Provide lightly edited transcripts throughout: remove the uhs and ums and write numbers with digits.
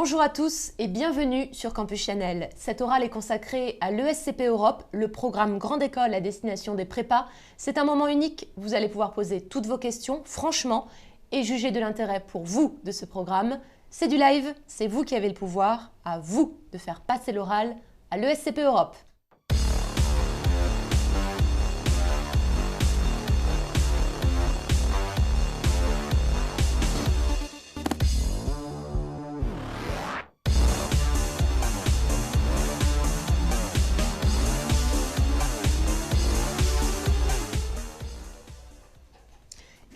Bonjour à tous et bienvenue sur Campus Channel. Cet oral est consacré à l'ESCP Europe, le programme Grande École à destination des prépas. C'est un moment unique, vous allez pouvoir poser toutes vos questions, franchement, et juger de l'intérêt pour vous de ce programme. C'est du live, c'est vous qui avez le pouvoir, à vous de faire passer l'oral à l'ESCP Europe.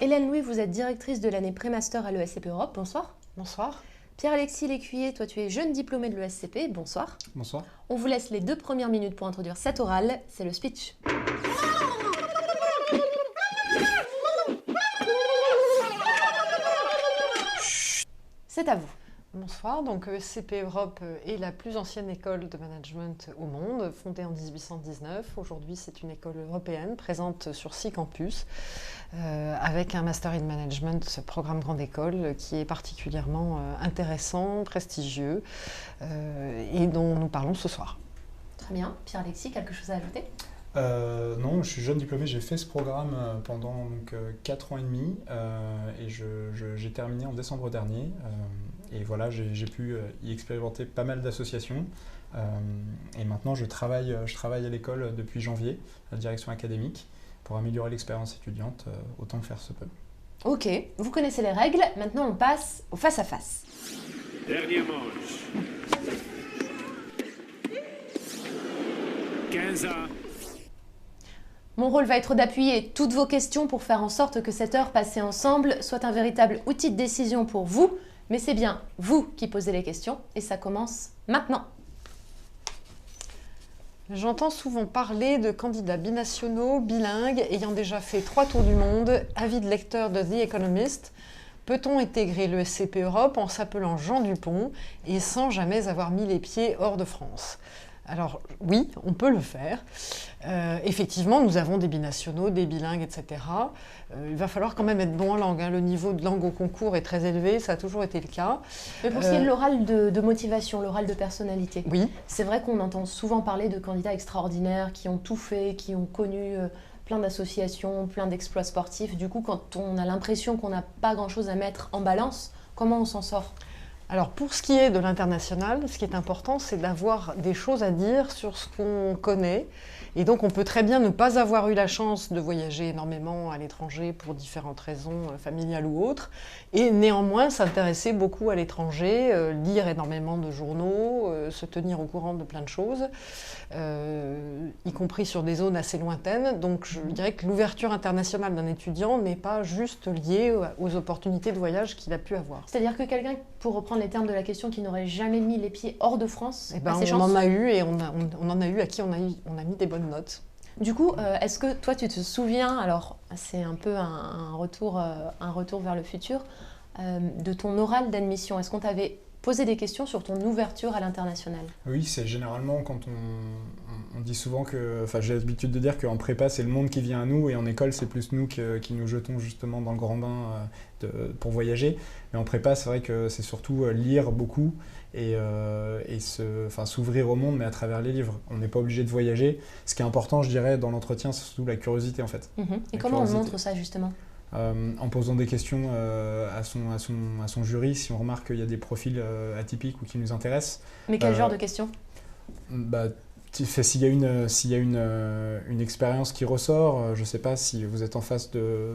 Hélène Louis, vous êtes directrice de l'année pré-master à l'ESCP Europe. Bonsoir. Bonsoir. Pierre-Alexis Lécuyer, toi tu es jeune diplômé de l'ESCP. Bonsoir. Bonsoir. On vous laisse les 2 premières minutes pour introduire cet oral. C'est le speech. C'est à vous. Bonsoir. Donc ESCP Europe est la plus ancienne école de management au monde, fondée en 1819. Aujourd'hui, c'est une école européenne présente sur 6 campus, avec un Master in Management, ce programme Grande École, qui est particulièrement intéressant, prestigieux, et dont nous parlons ce soir. Très bien. Pierre-Alexis, quelque chose à ajouter ? Non, je suis jeune diplômé, j'ai fait ce programme pendant 4 ans et demi et j'ai terminé en décembre dernier. Et voilà, j'ai pu y expérimenter pas mal d'associations. Et maintenant, je travaille à l'école depuis janvier, à la direction académique, pour améliorer l'expérience étudiante autant que faire se peut. Ok, vous connaissez les règles, maintenant on passe au face-à-face. Dernière manche. 15 ans. Mon rôle va être d'appuyer toutes vos questions pour faire en sorte que cette heure passée ensemble soit un véritable outil de décision pour vous, mais c'est bien vous qui posez les questions et ça commence maintenant. J'entends souvent parler de candidats binationaux, bilingues, ayant déjà fait 3 tours du monde, avid lecteur de The Economist. Peut-on intégrer l'ESCP Europe en s'appelant Jean Dupont et sans jamais avoir mis les pieds hors de France ? Alors oui, on peut le faire. Effectivement, nous avons des binationaux, des bilingues, etc. Il va falloir quand même être bon en langue. Le niveau de langue au concours est très élevé, ça a toujours été le cas. Mais pour ce qui est de l'oral de motivation, l'oral de personnalité, oui. C'est vrai qu'on entend souvent parler de candidats extraordinaires qui ont tout fait, qui ont connu plein d'associations, plein d'exploits sportifs. Du coup, quand on a l'impression qu'on n'a pas grand-chose à mettre en balance, comment on s'en sort ? Alors pour ce qui est de l'international, ce qui est important, c'est d'avoir des choses à dire sur ce qu'on connaît. Et donc on peut très bien ne pas avoir eu la chance de voyager énormément à l'étranger pour différentes raisons, familiales ou autres, et néanmoins s'intéresser beaucoup à l'étranger, lire énormément de journaux, se tenir au courant de plein de choses, y compris sur des zones assez lointaines. Donc je dirais que l'ouverture internationale d'un étudiant n'est pas juste liée aux opportunités de voyage qu'il a pu avoir. C'est-à-dire que quelqu'un, pour reprendre les termes de la question, qui n'aurait jamais mis les pieds hors de France, on en a eu et on en a eu à qui on a mis des bonnes notes. Du coup, est-ce que toi tu te souviens, alors c'est un peu un retour vers le futur, de ton oral d'admission ? Est-ce qu'on t'avait posé des questions sur ton ouverture à l'international ? Oui, c'est généralement quand on dit souvent que, enfin j'ai l'habitude de dire qu'en prépa c'est le monde qui vient à nous et en école c'est plus nous qui nous jetons justement dans le grand bain pour voyager. Mais en prépa c'est vrai que c'est surtout lire beaucoup et s'ouvrir au monde mais à travers les livres. On n'est pas obligé de voyager. Ce qui est important je dirais dans l'entretien c'est surtout la curiosité en fait. Et comment on montre ça justement ? En posant des questions à son jury, si on remarque qu'il y a des profils atypiques ou qui nous intéressent. Mais quel genre de questions ? S'il y a une expérience qui ressort, je ne sais pas si vous êtes en face de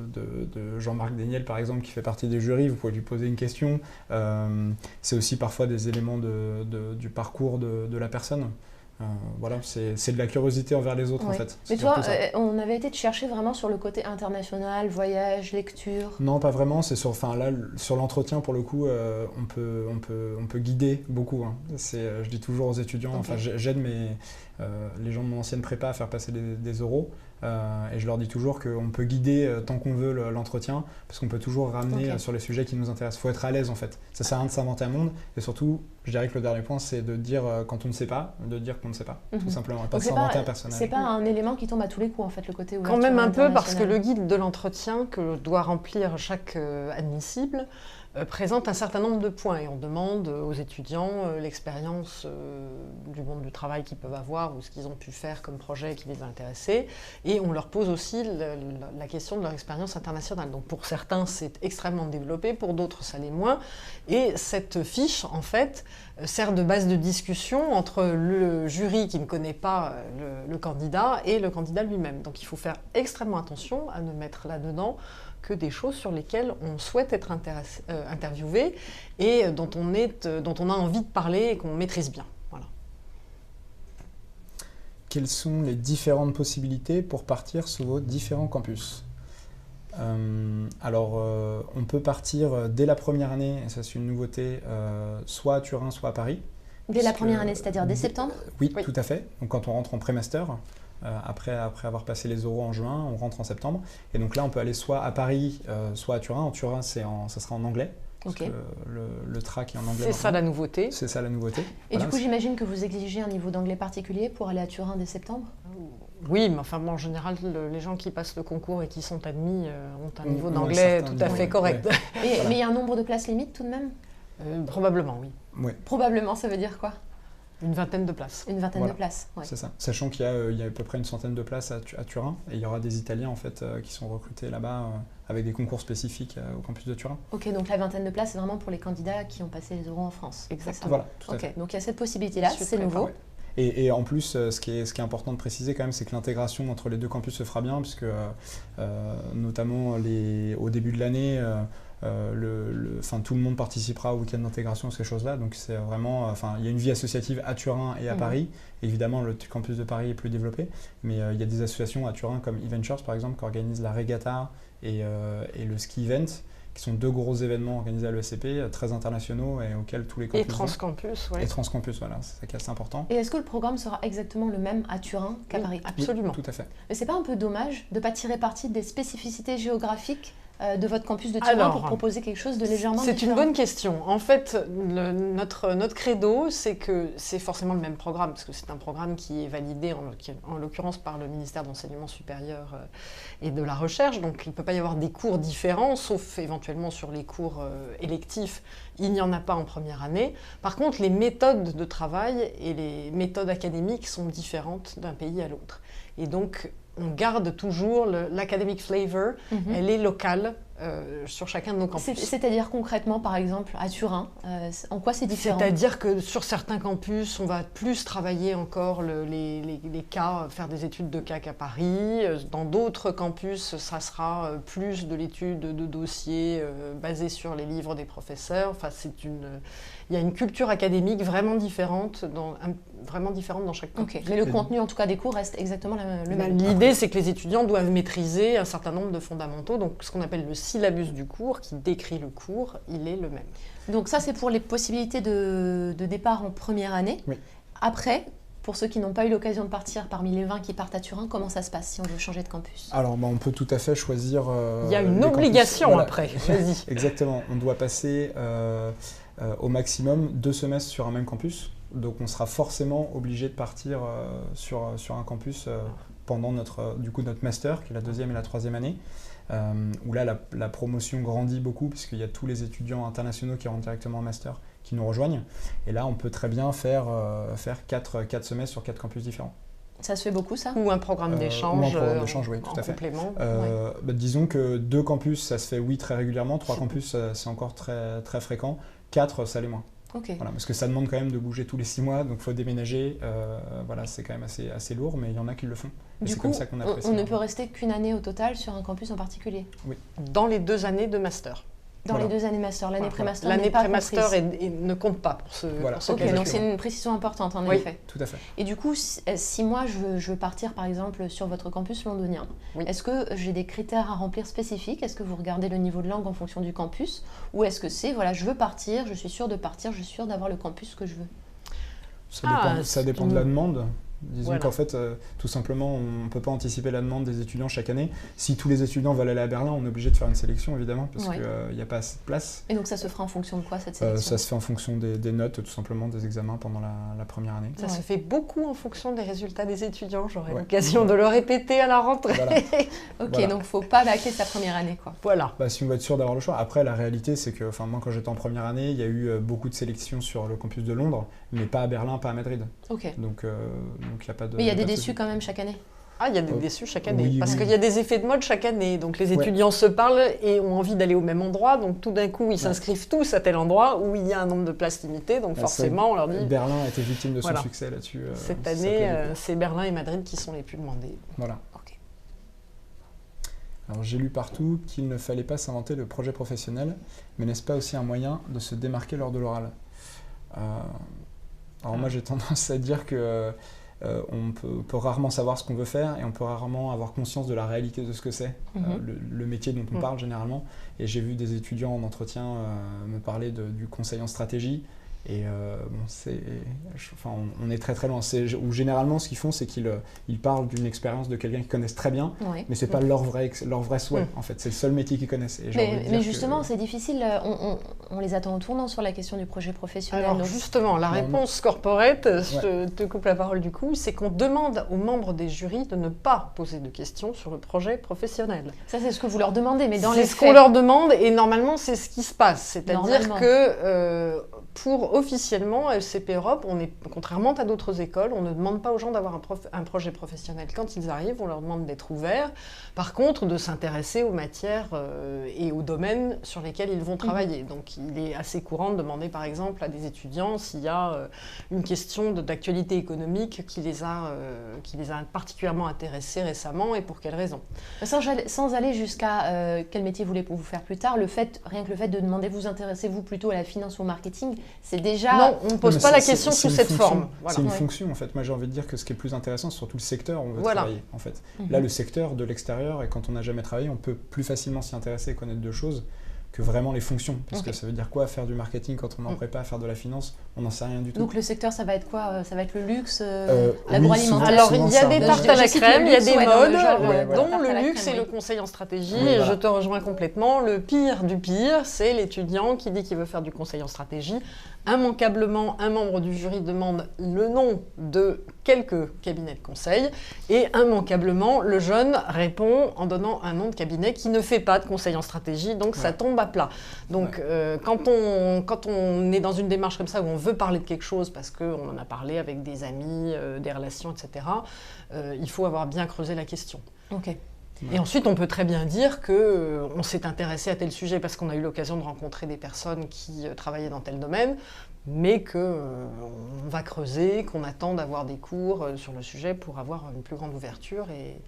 Jean-Marc Déniel par exemple qui fait partie des jurys, vous pouvez lui poser une question. C'est aussi parfois des éléments du parcours de la personne. Voilà, c'est de la curiosité envers les autres en fait. Mais toi, on avait été te chercher vraiment sur le côté international, voyage, lecture. Non, pas vraiment. C'est sur l'entretien pour le coup, on peut guider beaucoup. Hein. Je dis toujours aux étudiants, Okay. enfin j'aide les gens de mon ancienne prépa à faire passer des oraux. Et je leur dis toujours qu'on peut guider tant qu'on veut l'entretien, parce qu'on peut toujours ramener sur les sujets qui nous intéressent. Il faut être à l'aise en fait. Ça sert à rien de s'inventer un monde. Et surtout, je dirais que le dernier point, c'est de dire quand on ne sait pas, de dire qu'on ne sait pas, tout simplement. Et pas s'inventer un personnage. C'est pas un élément qui tombe à tous les coups en fait, le côté ouverture. Quand même un peu, parce que le guide de l'entretien que doit remplir chaque admissible présente un certain nombre de points et on demande aux étudiants l'expérience du monde du travail qu'ils peuvent avoir ou ce qu'ils ont pu faire comme projet qui les a intéressés et on leur pose aussi la question de leur expérience internationale. Donc pour certains c'est extrêmement développé, pour d'autres ça l'est moins et cette fiche en fait sert de base de discussion entre le jury qui ne connaît pas le candidat et le candidat lui-même. Donc il faut faire extrêmement attention à ne mettre là-dedans que des choses sur lesquelles on souhaite être interviewé et dont on a envie de parler et qu'on maîtrise bien. Voilà. Quelles sont les différentes possibilités pour partir sur vos différents campus ? On peut partir dès la première année, et ça c'est une nouveauté, soit à Turin, soit à Paris. Dès la première année, c'est-à-dire dès septembre ? Oui, tout à fait. Donc quand on rentre en pré-master, après avoir passé les oraux en juin, on rentre en septembre. Et donc là, on peut aller soit à Paris, soit à Turin. En Turin, ça sera en anglais. Parce que le track est en anglais. C'est ça la nouveauté. C'est ça la nouveauté. Et voilà, du coup, j'imagine que vous exigez un niveau d'anglais particulier pour aller à Turin dès septembre ? Oui, mais enfin, en général, les gens qui passent le concours et qui sont admis ont un niveau d'anglais tout à fait correct. Ouais. Mais il y a un nombre de places limite tout de même ? Probablement, oui. Ouais. Probablement, ça veut dire quoi ? Une vingtaine de places. Une vingtaine de places, ouais. C'est ça. Sachant qu'il y a à peu près une centaine de places à Turin et il y aura des Italiens en fait qui sont recrutés là-bas avec des concours spécifiques au campus de Turin. Ok, donc la vingtaine de places, c'est vraiment pour les candidats qui ont passé les oraux en France. Exactement. Voilà, tout à fait. Donc il y a cette possibilité-là, c'est nouveau. Ouais. Et en plus, ce qui est important de préciser quand même, c'est que l'intégration entre les deux campus se fera bien, puisque notamment au début de l'année, tout le monde participera au week-end d'intégration, ces choses-là. Donc c'est vraiment, il y a une vie associative à Turin et à Paris. Évidemment, le campus de Paris est plus développé, mais il y a des associations à Turin comme eVentures par exemple, qui organisent la regatta et le ski event, qui sont deux gros événements organisés à l'ESCP, très internationaux et auxquels tous les campus... Et Transcampus, oui. Et Transcampus, voilà, c'est ça qui est assez important. Et est-ce que le programme sera exactement le même à Turin qu'à Paris ? Absolument. Oui, tout à fait. Mais c'est pas un peu dommage de ne pas tirer parti des spécificités géographiques de votre campus de Turin pour proposer quelque chose de légèrement différent ? C'est une bonne question. En fait, notre credo, c'est que c'est forcément le même programme, parce que c'est un programme qui est validé, en l'occurrence par le ministère de l'Enseignement supérieur et de la Recherche. Donc, il ne peut pas y avoir des cours différents, sauf éventuellement sur les cours électifs. Il n'y en a pas en première année. Par contre, les méthodes de travail et les méthodes académiques sont différentes d'un pays à l'autre. Et donc, on garde toujours l'academic flavor, elle est locale sur chacun de nos campus. C'est-à-dire concrètement, par exemple, à Turin, en quoi c'est différent ? C'est-à-dire que sur certains campus, on va plus travailler encore les cas, faire des études de cas qu'à Paris. Dans d'autres campus, ça sera plus de l'étude de dossiers basés sur les livres des professeurs. Enfin, il y a une culture académique vraiment différente dans chaque campus. Okay. Mais le contenu, en tout cas, des cours reste exactement le même. L'idée, c'est que les étudiants doivent maîtriser un certain nombre de fondamentaux. Donc, ce qu'on appelle le syllabus du cours, qui décrit le cours, il est le même. Donc ça, c'est pour les possibilités de départ en première année. Oui. Après, pour ceux qui n'ont pas eu l'occasion de partir parmi les 20 qui partent à Turin, comment ça se passe si on veut changer de campus ? Alors, on peut tout à fait choisir... il y a une obligation après, vas-y. Exactement, on doit passer au maximum 2 semestres sur un même campus. Donc on sera forcément obligé de partir sur un campus pendant notre master, qui est la 2e et la 3e année, où là la promotion grandit beaucoup, puisqu'il y a tous les étudiants internationaux qui rentrent directement en master qui nous rejoignent. Et là, on peut très bien faire 4 semestres sur 4 campus différents. Ça se fait beaucoup, ça ? Ou un programme d'échange. Ou un programme d'échange, oui, tout à fait. Complément. Disons que 2 campus, ça se fait, oui, très régulièrement. 3 campus, c'est encore très, très fréquent. 4, ça l'est moins. Okay. Voilà, parce que ça demande quand même de bouger tous les 6 mois, donc il faut déménager. C'est quand même assez lourd, mais il y en a qui le font. Du coup, comme ça qu'on apprécie. On ne peut rester qu'une année au total sur un campus en particulier ? Oui. Dans les 2 années de master. Dans les 2 années master, l'année pré-master l'année pré-master ne compte pas pour ce cas. Donc c'est une précision importante en effet. Tout à fait. Et du coup, si moi je veux partir par exemple sur votre campus londonien, est-ce que j'ai des critères à remplir spécifiques ? Est-ce que vous regardez le niveau de langue en fonction du campus ? Ou est-ce que c'est, je veux partir, je suis sûre de partir, je suis sûre d'avoir le campus que je veux ? Ça dépend de la demande. Disons Voilà. qu'en fait, tout simplement, on ne peut pas anticiper la demande des étudiants chaque année. Si tous les étudiants veulent aller à Berlin, on est obligé de faire une sélection, évidemment, parce Ouais. qu'il n'y a pas assez de place. Et donc ça se fera en fonction de quoi cette sélection? Ça se fait en fonction des notes, tout simplement, des examens pendant la première année. Ça Ouais. se fait beaucoup en fonction des résultats des étudiants. J'aurai Ouais. l'occasion de le répéter à la rentrée. Voilà. Ok, Voilà. donc faut pas bâcler sa première année, quoi. Voilà. Bah, si on veut être sûr d'avoir le choix. Après, la réalité, c'est que moi, quand j'étais en première année, il y a eu beaucoup de sélections sur le campus de Londres, mais pas à Berlin, pas à Madrid. Ok. Donc, il n'y a pas de... Mais il y a des pas de déçus souci. quand même chaque année. Ah, il y a des déçus chaque année. Oui, parce oui. qu'il y a des effets de mode chaque année. Donc les Ouais. étudiants se parlent et ont envie d'aller au même endroit. Donc tout d'un coup, ils s'inscrivent tous à tel endroit où il y a un nombre de places limité. Donc Ouais, forcément, on leur dit Berlin a été victime de son Voilà. succès là-dessus. cette ça année, s'appelait beaucoup. c'est Berlin et Madrid qui sont les plus demandés. Voilà. Ok. Alors, j'ai lu partout qu'il ne fallait pas s'inventer le projet professionnel, mais n'est-ce pas aussi un moyen de se démarquer lors de l'oral? Alors moi, j'ai tendance à dire que on peut rarement savoir ce qu'on veut faire et on peut rarement avoir conscience de la réalité de ce que c'est, le métier dont on parle généralement. Et j'ai vu des étudiants en entretien me parler du conseil en stratégie. Et on est très très loin. Où généralement, ce qu'ils font, c'est qu'ils parlent d'une expérience de quelqu'un qu'ils connaissent très bien, Ouais. mais c'est pas leur vrai souhait. En fait, c'est le seul métier qu'ils connaissent. Et j'ai envie de dire Mais que- justement, c'est difficile. On les attend au tournant sur la question du projet professionnel. Alors donc- justement, la Non, réponse corporate, je te coupe la parole du coup, c'est qu'on demande aux membres des jurys de ne pas poser de questions sur le projet professionnel. Ça, c'est ce que vous leur demandez, mais dans C'est les ce qu'on faits. leur demande et normalement c'est ce qui se passe. C'est-à-dire Normalement. que pour officiellement FCP Europe, contrairement à d'autres écoles, on ne demande pas aux gens d'avoir un projet professionnel. Quand ils arrivent, on leur demande d'être ouverts. Par contre, de s'intéresser aux matières et aux domaines sur lesquels ils vont travailler. Donc il est assez courant de demander par exemple à des étudiants s'il y a une question d'actualité économique qui les a particulièrement intéressés récemment et pour quelles raisons. Sans aller jusqu'à quel métier voulez-vous faire plus tard, rien que le fait de demander vous intéressez-vous plutôt à la finance ou au marketing, c'est déjà... Non, on ne pose Mais pas la c'est- question c'est sous une cette fonction. forme. Voilà. C'est une Ouais. fonction en fait. Moi j'ai envie de dire que ce qui est le plus intéressant, c'est surtout le secteur où on veut Voilà. travailler en fait. Mhm. Là le secteur de l'extérieur, et quand on n'a jamais travaillé, on peut plus facilement s'y intéresser et connaître de choses que vraiment les fonctions. Parce Ok. que ça veut dire quoi faire du marketing quand on est en prépa, faire de la finance, on n'en sait rien du tout. Donc le secteur, ça va être quoi? Ça va être le luxe, Oui, l'agroalimentaire. Alors, souvent, il y a ça des remonte. tartes à la Je cite crème, le il y a luxe, des ouais, dans le modes, genre, ouais, dont tarte à le la luxe crème, et le oui. conseil en stratégie. Oui, Et voilà. je te rejoins complètement. Le pire du pire, c'est l'étudiant qui dit qu'il veut faire du conseil en stratégie. Immanquablement, un membre du jury demande le nom de quelques cabinets de conseil. Et immanquablement, le jeune répond en donnant un nom de cabinet qui ne fait pas de conseil en stratégie. Donc, ça Ouais. tombe à plat. Donc, quand on est dans une démarche comme ça où on veut parler de quelque chose parce qu'on en a parlé avec des amis, des relations, etc., il faut avoir bien creusé la question. Ok. Et ensuite, on peut très bien dire qu'on s'est intéressé à tel sujet parce qu'on a eu l'occasion de rencontrer des personnes qui travaillaient dans tel domaine, mais qu'on va creuser, qu'on attend d'avoir des cours sur le sujet pour avoir une plus grande ouverture et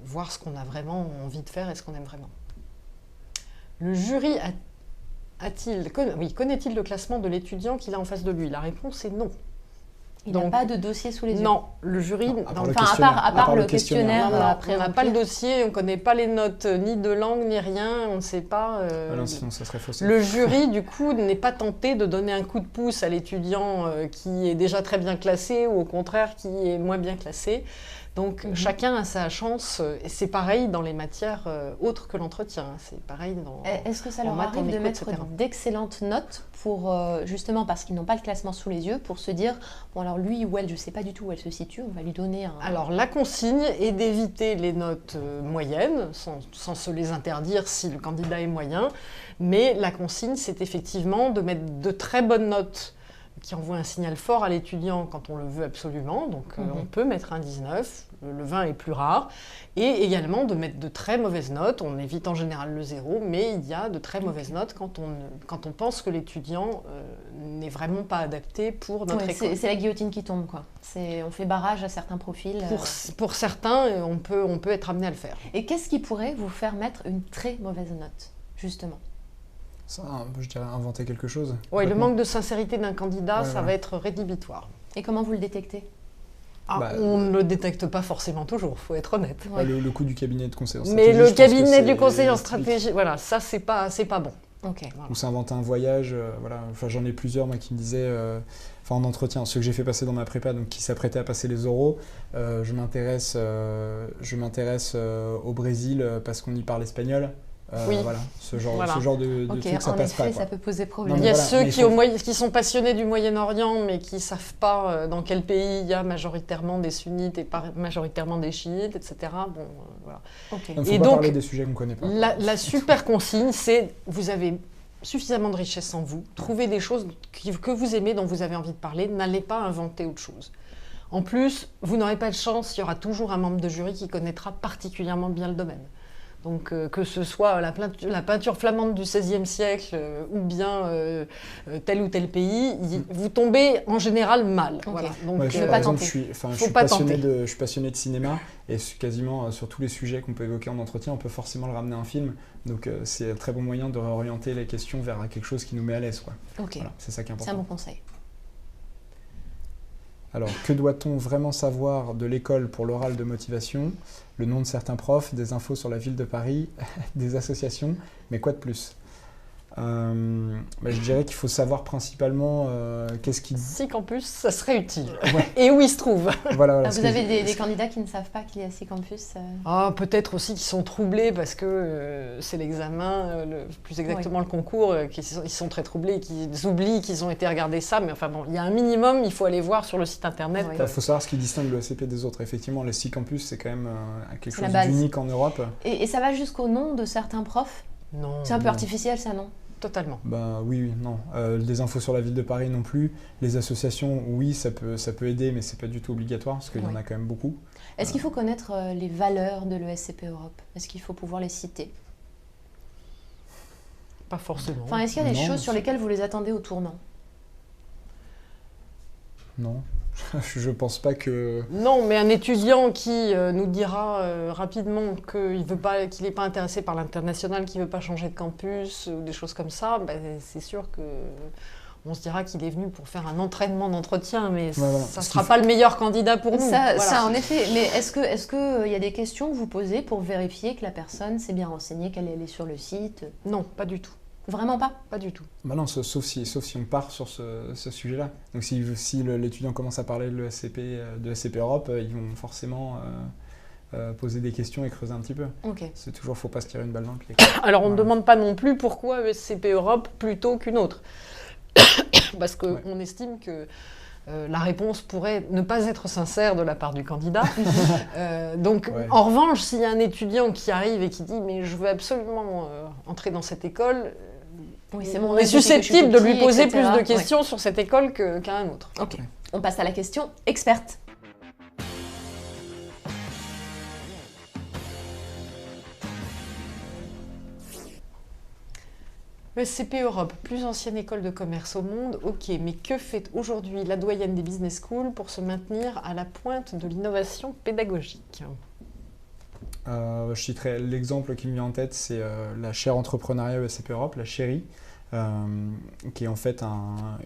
voir ce qu'on a vraiment envie de faire et ce qu'on aime vraiment. Le jury connaît-il le classement de l'étudiant qu'il a en face de lui? La réponse est non. Il n'a Donc, pas de dossier sous les yeux. Non, le jury... Non, à part le Enfin, questionnaire. à part le le questionnaire. Non, non, après on n'a pas le dossier, on ne connaît pas les notes ni de langue ni rien, on ne sait pas... Ah non, sinon ça serait faussé. Le jury, du coup, n'est pas tenté de donner un coup de pouce à l'étudiant qui est déjà très bien classé ou au contraire qui est moins bien classé. Donc chacun a sa chance, et c'est pareil dans les matières autres que l'entretien, c'est pareil dans... Est-ce que ça en leur maths, en arrive de éco, mettre etc. d'excellentes notes pour, justement, parce qu'ils n'ont pas le classement sous les yeux, pour se dire, bon alors lui ou elle, je ne sais pas du tout où elle se situe, on va lui donner un... Alors la consigne est d'éviter les notes moyennes, sans se les interdire si le candidat est moyen, mais la consigne c'est effectivement de mettre de très bonnes notes qui envoient un signal fort à l'étudiant quand on le veut absolument, donc on peut mettre un 19, le 20 est plus rare, et également de mettre de très mauvaises notes, on évite en général le 0, mais il y a de très mauvaises notes quand on pense que l'étudiant n'est vraiment pas adapté pour notre Ouais, école. c'est la guillotine qui tombe, quoi. On fait barrage à certains profils. Pour certains, on peut être amené à le faire. Et qu'est-ce qui pourrait vous faire mettre une très mauvaise note, justement? Ça, je dirais inventer quelque chose. Oui, le Complètement. manque de sincérité d'un candidat, Ouais, ça voilà. va être rédhibitoire. Et comment vous le détectez? On ne le détecte pas forcément toujours, il faut être honnête. Ouais. Le coût du cabinet de conseil en Mais stratégie, le je pense que cabinet c'est du conseil en typique. stratégie, voilà, ça c'est pas bon. Ok. On s'est inventé un voyage, voilà. Enfin, j'en ai plusieurs, moi, qui me disaient, en entretien, ceux que j'ai fait passer dans ma prépa, donc qui s'apprêtaient à passer les oraux, je m'intéresse au Brésil parce qu'on y parle espagnol. Oui. Voilà, ce genre de Ok, truc, ça en passe effet, pas, quoi. ça peut poser problème. Il y a voilà, ceux mais qui sont passionnés du Moyen-Orient, mais qui ne savent pas dans quel pays il y a majoritairement des sunnites et majoritairement des chiites, etc. Bon, voilà. Ok. Il ne faut Et pas donc, parler des sujets qu'on ne connaît pas. La super consigne, c'est vous avez suffisamment de richesse en vous, trouvez des choses que vous aimez, dont vous avez envie de parler, n'allez pas inventer autre chose. En plus, vous n'aurez pas de chance, il y aura toujours un membre de jury qui connaîtra particulièrement bien le domaine. Donc que ce soit la peinture flamande du XVIe siècle ou bien tel ou tel pays, vous tombez en général mal. Ok. Voilà. Donc, Ouais, ne par pas exemple, tenter. je suis passionné de cinéma et quasiment sur tous les sujets qu'on peut évoquer en entretien, on peut forcément le ramener à un film. Donc c'est un très bon moyen de réorienter les questions vers quelque chose qui nous met à l'aise, quoi. Ok. Voilà, c'est ça qui est C'est un important. bon conseil. Alors, que doit-on vraiment savoir de l'école pour l'oral de motivation? Le nom de certains profs, des infos sur la ville de Paris, des associations, mais quoi de plus? Je dirais qu'il faut savoir principalement qu'est-ce qui... Si campus, ça serait utile. Ouais. Et où il se trouve. Voilà, Ah, vous avez des candidats qui ne savent pas qu'il y a 6 campus Peut-être aussi qu'ils sont troublés parce que c'est l'examen, plus exactement le concours, ils sont très troublés, qu'ils oublient qu'ils ont été regarder ça. Mais enfin bon, il y a un minimum, il faut aller voir sur le site internet. Ouais. Il faut savoir ce qui distingue le ESCP des autres. Effectivement, les 6 campus, c'est quand même quelque C'est la chose base. d'unique en Europe. Et ça va jusqu'au nom de certains profs? Non, C'est un peu non. artificiel, ça, non? totalement. Oui, non. Des infos sur la ville de Paris non plus. Les associations, oui, ça peut aider, mais c'est pas du tout obligatoire, parce qu'il y en a quand même beaucoup. Est-ce qu'il faut connaître les valeurs de l'ESCP Europe? Est-ce qu'il faut pouvoir les citer? Pas forcément. Enfin, est-ce qu'il y a des Non, choses sur lesquelles vous les attendez au tournant? Non. Je pense pas que... Non, mais un étudiant qui nous dira rapidement qu'il n'est pas intéressé par l'international, qu'il ne veut pas changer de campus ou des choses comme ça, c'est sûr que on se dira qu'il est venu pour faire un entraînement d'entretien, mais ça ne sera pas le meilleur candidat pour nous. Ça, en effet. Mais est-ce qu'il y a des questions que vous posez pour vérifier que la personne s'est bien renseignée, qu'elle est allée sur le site? Non, pas du tout. Vraiment pas? Pas du tout. Non, sauf si on part sur ce sujet-là. Donc si l'étudiant commence à parler de l'ESCP Europe, ils vont forcément poser des questions et creuser un petit peu. Ok. C'est toujours, faut pas se tirer une balle dans le pied. Alors on ne demande pas non plus pourquoi ESCP Europe plutôt qu'une autre. Parce qu'on estime que la réponse pourrait ne pas être sincère de la part du candidat. En revanche, s'il y a un étudiant qui arrive et qui dit « mais je veux absolument entrer dans cette école », on est susceptible de lui poser plus de questions sur cette école qu'à un autre. Ok. On passe à la question experte. ESCP Europe, plus ancienne école de commerce au monde, ok, mais que fait aujourd'hui la doyenne des business schools pour se maintenir à la pointe de l'innovation pédagogique? Je citerai l'exemple qui me vient en tête, c'est la chaire entrepreneuriat ESCP Europe, la chérie, qui est en fait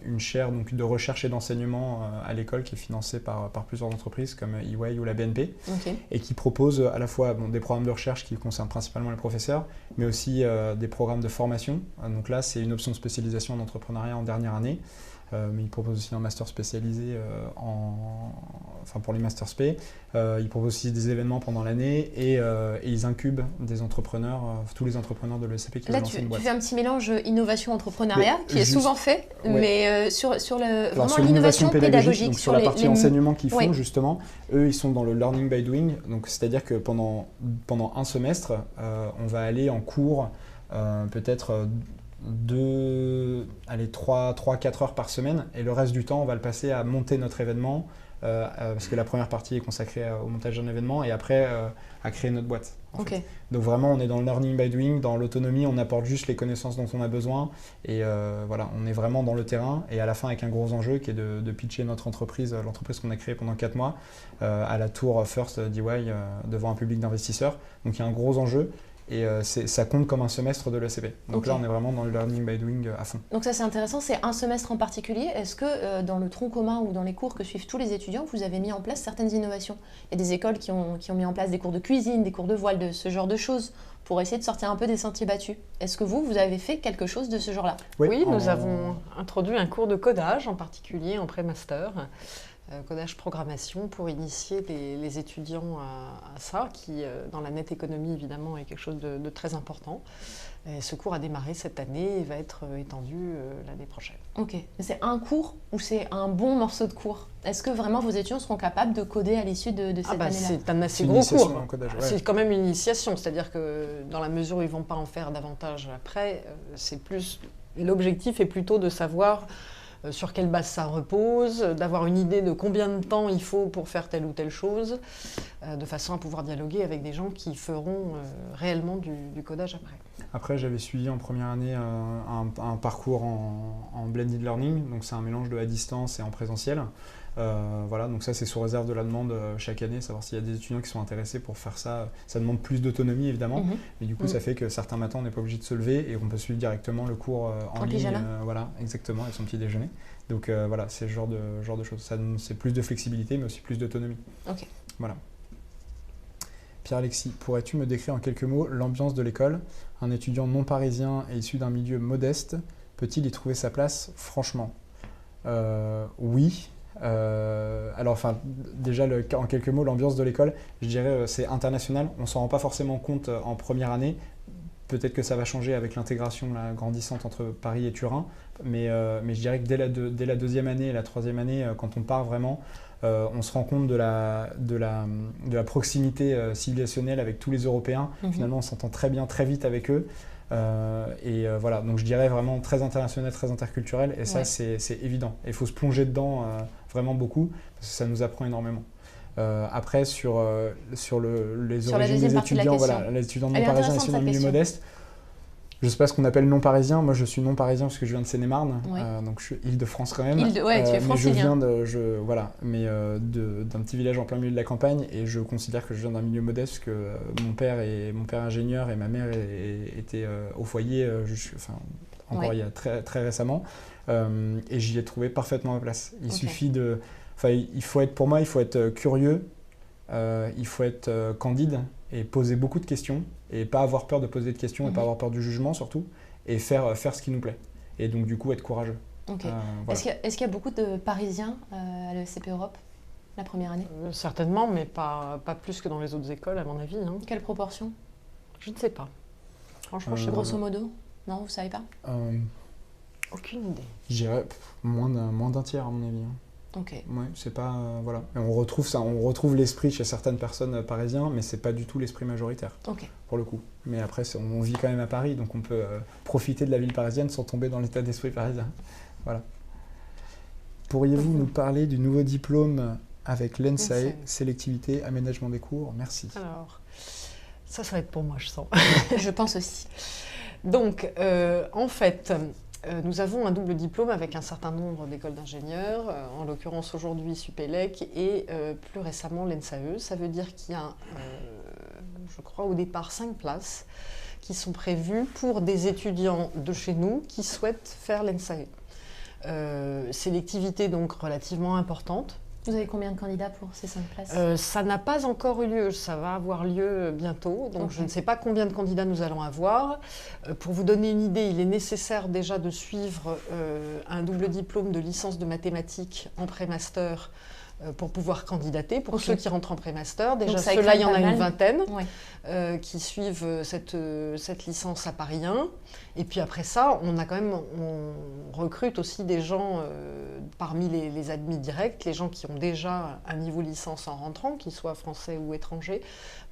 une chaire donc, de recherche et d'enseignement à l'école qui est financée par plusieurs entreprises comme EY ou la BNP, et qui propose à la fois des programmes de recherche qui concernent principalement les professeurs, mais aussi des programmes de formation. Donc là, c'est une option de spécialisation en entrepreneuriat en dernière année. Mais ils proposent aussi un master spécialisé pour les master spé. Ils proposent aussi des événements pendant l'année et ils incubent des entrepreneurs, tous les entrepreneurs de l'ESCP qui veulent lancer une boîte. Tu fais un petit mélange innovation-entrepreneuriat qui est souvent fait, ouais. Mais sur l'innovation pédagogique, donc sur la partie enseignement qu'ils font, ouais. Justement, eux, ils sont dans le learning by doing. Donc, c'est-à-dire que pendant un semestre, on va aller en cours peut-être 3-4 heures par semaine, et le reste du temps on va le passer à monter notre événement parce que la première partie est consacrée au montage d'un événement et après à créer notre boîte en fait. Donc vraiment on est dans le learning by doing, dans l'autonomie, on apporte juste les connaissances dont on a besoin et on est vraiment dans le terrain et à la fin avec un gros enjeu qui est de pitcher notre entreprise, l'entreprise qu'on a créée pendant 4 mois à la tour First d'EY devant un public d'investisseurs. Donc il y a un gros enjeu. Et ça compte comme un semestre de l'ESCP. Donc là, on est vraiment dans le learning by doing à fond. Donc ça, c'est intéressant. C'est un semestre en particulier. Est-ce que dans le tronc commun ou dans les cours que suivent tous les étudiants, vous avez mis en place certaines innovations? Il y a des écoles qui ont mis en place des cours de cuisine, des cours de voile, de ce genre de choses pour essayer de sortir un peu des sentiers battus. Est-ce que vous avez fait quelque chose de ce genre-là? Oui, nous avons introduit un cours de codage, en particulier en pré-master, codage programmation, pour initier les étudiants à ça, qui, dans la net économie, évidemment, est quelque chose de très important. Et ce cours a démarré cette année et va être étendu l'année prochaine. Ok. Mais c'est un cours ou c'est un bon morceau de cours? Est-ce que vraiment vos étudiants seront capables de coder à l'issue de cette année-là? C'est un assez gros cours. Codage, ouais. C'est quand même une initiation, c'est-à-dire que dans la mesure où ils ne vont pas en faire davantage après, l'objectif est plutôt de savoir sur quelle base ça repose, d'avoir une idée de combien de temps il faut pour faire telle ou telle chose, de façon à pouvoir dialoguer avec des gens qui feront réellement du codage après. Après, j'avais suivi en première année un parcours en blended learning, donc c'est un mélange de à distance et en présentiel. Voilà, donc ça c'est sous réserve de la demande chaque année, savoir s'il y a des étudiants qui sont intéressés pour faire ça. Ça demande plus d'autonomie évidemment, mais du coup ça fait que certains matins on n'est pas obligé de se lever et on peut suivre directement le cours en ligne. Voilà, exactement, avec son petit déjeuner. Donc voilà, c'est ce genre de choses. C'est plus de flexibilité mais aussi plus d'autonomie. Ok. Voilà. Pierre-Alexis, pourrais-tu me décrire en quelques mots l'ambiance de l'école? Un étudiant non parisien et issu d'un milieu modeste, peut-il y trouver sa place? Franchement, oui. Alors, enfin, déjà, en quelques mots, l'ambiance de l'école, je dirais, c'est international. On s'en rend pas forcément compte en première année. Peut-être que ça va changer avec l'intégration grandissante entre Paris et Turin, mais je dirais que dès la deuxième année et la troisième année, quand on part vraiment, on se rend compte de la proximité civilisationnelle avec tous les Européens. Finalement, on s'entend très bien, très vite avec eux. Voilà, donc je dirais vraiment très international, très interculturel, et ça c'est évident. Il faut se plonger dedans vraiment beaucoup, parce que ça nous apprend énormément. Après, sur les origines des étudiants, voilà, les étudiants non parisiens issus d'un milieu modeste, je ne sais pas ce qu'on appelle non parisien. Moi, je suis non parisien parce que je viens de Seine-et-Marne, donc je suis Île-de-France quand même. Tu es francilien. Mais d'un petit village en plein milieu de la campagne, et je considère que je viens d'un milieu modeste, parce que mon père est ingénieur et ma mère était au foyer, il y a très, très récemment, et j'y ai trouvé parfaitement ma place. Il suffit de... Pour moi, il faut être curieux, il faut être candide et poser beaucoup de questions, et pas avoir peur de poser de questions, et pas avoir peur du jugement surtout, et faire ce qui nous plaît. Et donc du coup, être courageux. Okay. Voilà. Est-ce qu'il y a beaucoup de Parisiens à l'ESCP Europe la première année? Certainement, mais pas plus que dans les autres écoles, à mon avis. Hein. Quelle proportion? Je ne sais pas. Franchement, je sais grosso modo? Non, vous ne savez pas? Aucune idée. Je dirais moins d'un tiers, à mon avis. Ok. Ouais, c'est pas voilà. Et on retrouve ça, on retrouve l'esprit chez certaines personnes parisiens, mais c'est pas du tout l'esprit majoritaire. Ok. Pour le coup. Mais après, on vit quand même à Paris, donc on peut profiter de la ville parisienne sans tomber dans l'état d'esprit parisien. Voilà. Pourriez-vous nous parler du nouveau diplôme avec l'ENSAE, sélectivité, aménagement des cours? Merci. Alors, ça va être pour moi, je sens. Je pense aussi. Donc, en fait, nous avons un double diplôme avec un certain nombre d'écoles d'ingénieurs, en l'occurrence aujourd'hui Supélec et plus récemment l'ENSAE. Ça veut dire qu'il y a, je crois au départ, 5 places qui sont prévues pour des étudiants de chez nous qui souhaitent faire l'ENSAE. Sélectivité donc relativement importante. Vous avez combien de candidats pour ces 5 places? Ça n'a pas encore eu lieu, ça va avoir lieu bientôt, donc je ne sais pas combien de candidats nous allons avoir. Pour vous donner une idée, il est nécessaire déjà de suivre un double diplôme de licence de mathématiques en pré-master pour pouvoir candidater. Pour ceux qui rentrent en pré-master, déjà ceux-là, il y en a une vingtaine qui suivent cette licence à Paris 1. Et puis après ça, on recrute aussi des gens parmi les admis directs, les gens qui ont déjà un niveau licence en rentrant, qu'ils soient français ou étrangers.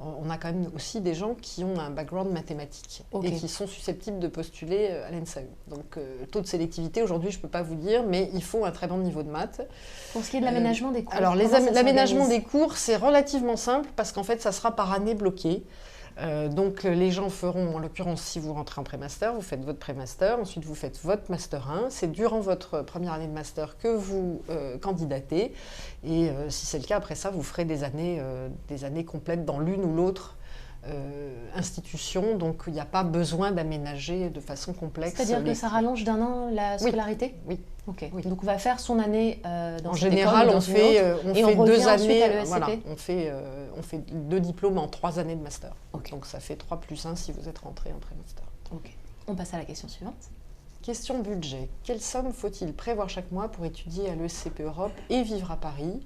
On a quand même aussi des gens qui ont un background mathématique et qui sont susceptibles de postuler à l'ENSAE. Donc taux de sélectivité, aujourd'hui, je ne peux pas vous dire, mais il faut un très bon niveau de maths. Pour ce qui est de l'aménagement des cours, alors l'aménagement des cours, c'est relativement simple parce qu'en fait, ça sera par année bloquée. Donc les gens feront, en l'occurrence, si vous rentrez en pré-master, vous faites votre pré-master, ensuite vous faites votre master 1. C'est durant votre première année de master que vous candidatez. Et si c'est le cas, après ça, vous ferez des années complètes dans l'une ou l'autre institution, donc il n'y a pas besoin d'aménager de façon complexe. C'est-à-dire que ça rallonge d'un an la scolarité? Oui. Ok. Oui. Donc on va faire son année dans En cette général, école ou on dans une fait, autre, on et fait on 2 revient ensuite années. à l'ESCP. Voilà, on fait 2 diplômes en 3 années de master. Ok. Donc ça fait 3+1 si vous êtes rentré en pré-master. Ok. On passe à la question suivante. Question budget. Quelle somme faut-il prévoir chaque mois pour étudier à l'ESCP Europe et vivre à Paris?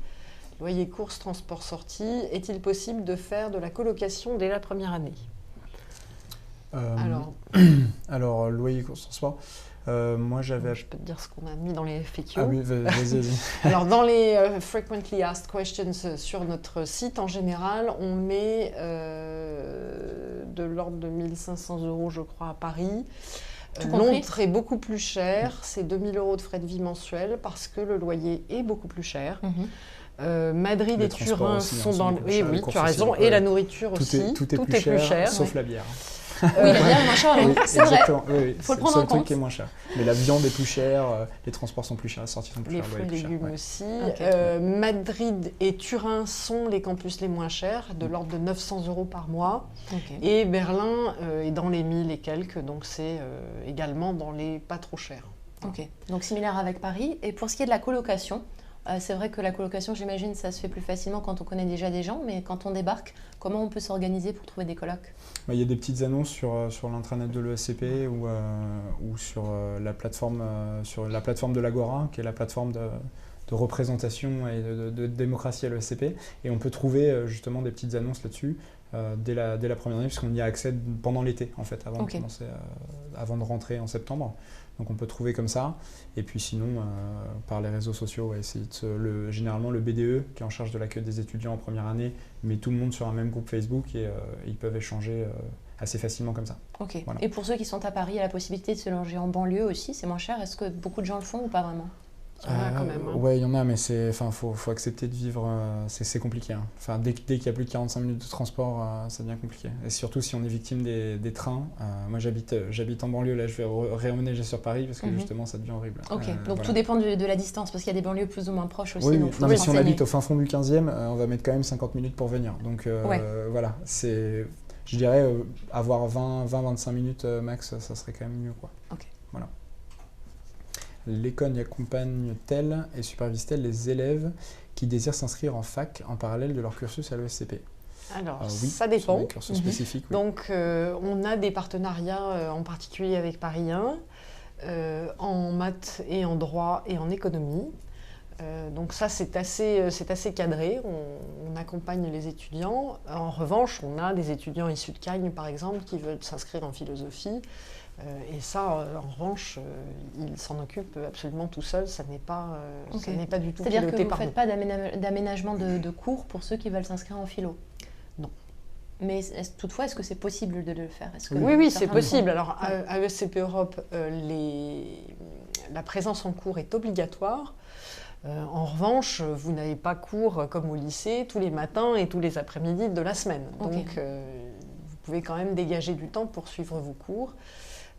Loyer, courses, transport, sortie. Est-il possible de faire de la colocation dès la première année? Alors, loyer, courses, transport. Moi, j'avais... Je peux te dire ce qu'on a mis dans les FAQ. Ah oui, vas-y. Alors, dans les Frequently Asked Questions sur notre site, en général, on met de l'ordre de 1 500 € je crois, à Paris. Londres est beaucoup plus cher, c'est 2 000 € de frais de vie mensuels parce que le loyer est beaucoup plus cher. Madrid et Turin sont dans... Oui, tu as raison. Et la nourriture aussi. Tout est plus cher, sauf la bière. Oui, la bière est moins chère, c'est vrai. Oui, faut le prendre en compte. C'est le seul truc qui est moins cher. Mais la viande est plus chère, les transports sont plus chers, les sorties sont plus chères. Les fruits et légumes aussi. Okay. Madrid et Turin sont les campus les moins chers, de l'ordre de 900 € par mois. Okay. Et Berlin est dans les 1000 et quelques, donc c'est également dans les pas trop chers. Ok, donc similaire avec Paris. Et pour ce qui est de la colocation, c'est vrai que la colocation, j'imagine, ça se fait plus facilement quand on connaît déjà des gens, mais quand on débarque, comment on peut s'organiser pour trouver des colocs? Il y a des petites annonces sur l'intranet de l'ESCP ou sur la plateforme de l'Agora, qui est la plateforme de représentation et de démocratie à l'ESCP. Et on peut trouver justement des petites annonces là-dessus dès la première année, puisqu'on y a accès pendant l'été, en fait, avant de rentrer en septembre. Donc on peut trouver comme ça, et puis sinon par les réseaux sociaux, généralement le BDE qui est en charge de l'accueil des étudiants en première année met tout le monde sur un même groupe Facebook et ils peuvent échanger assez facilement comme ça. Ok. Voilà. Et pour ceux qui sont à Paris, il y a la possibilité de se loger en banlieue aussi, c'est moins cher. Est-ce que beaucoup de gens le font ou pas vraiment? Il y en a quand même. Ouais, il y en a, mais faut accepter de vivre, c'est compliqué. Hein. Enfin, dès qu'il y a plus de 45 minutes de transport, ça devient compliqué. Et surtout si on est victime des trains. Moi, j'habite en banlieue, là, je vais réemménager sur Paris parce que justement, ça devient horrible. Ok, donc voilà. Tout dépend de la distance, parce qu'il y a des banlieues plus ou moins proches aussi. Oui, donc non, mais si on habite au fin fond du 15e, on va mettre quand même 50 minutes pour venir. Donc voilà, je dirais avoir 20-25 minutes max, ça serait quand même mieux, quoi. Ok. Voilà. L'école accompagne-t-elle et supervise-t-elle les élèves qui désirent s'inscrire en fac en parallèle de leur cursus à l'ESCP? Alors, oui, ça dépend. Un cursus spécifique, oui. Donc, on a des partenariats en particulier avec Paris 1, en maths et en droit et en économie. Donc ça, c'est assez cadré. On accompagne les étudiants. En revanche, on a des étudiants issus de Cagnes, par exemple, qui veulent s'inscrire en philosophie. Et ça, en revanche, il s'en occupe absolument tout seul. Ça n'est pas du tout piloté par nous. C'est-à-dire que vous ne faites pas d'aménagement de cours pour ceux qui veulent s'inscrire en philo? Non. Mais toutefois, est-ce que c'est possible de le faire? Oui, c'est possible. Alors, à ESCP Europe, la présence en cours est obligatoire. En revanche, vous n'avez pas cours comme au lycée tous les matins et tous les après-midi de la semaine. Donc, vous pouvez quand même dégager du temps pour suivre vos cours.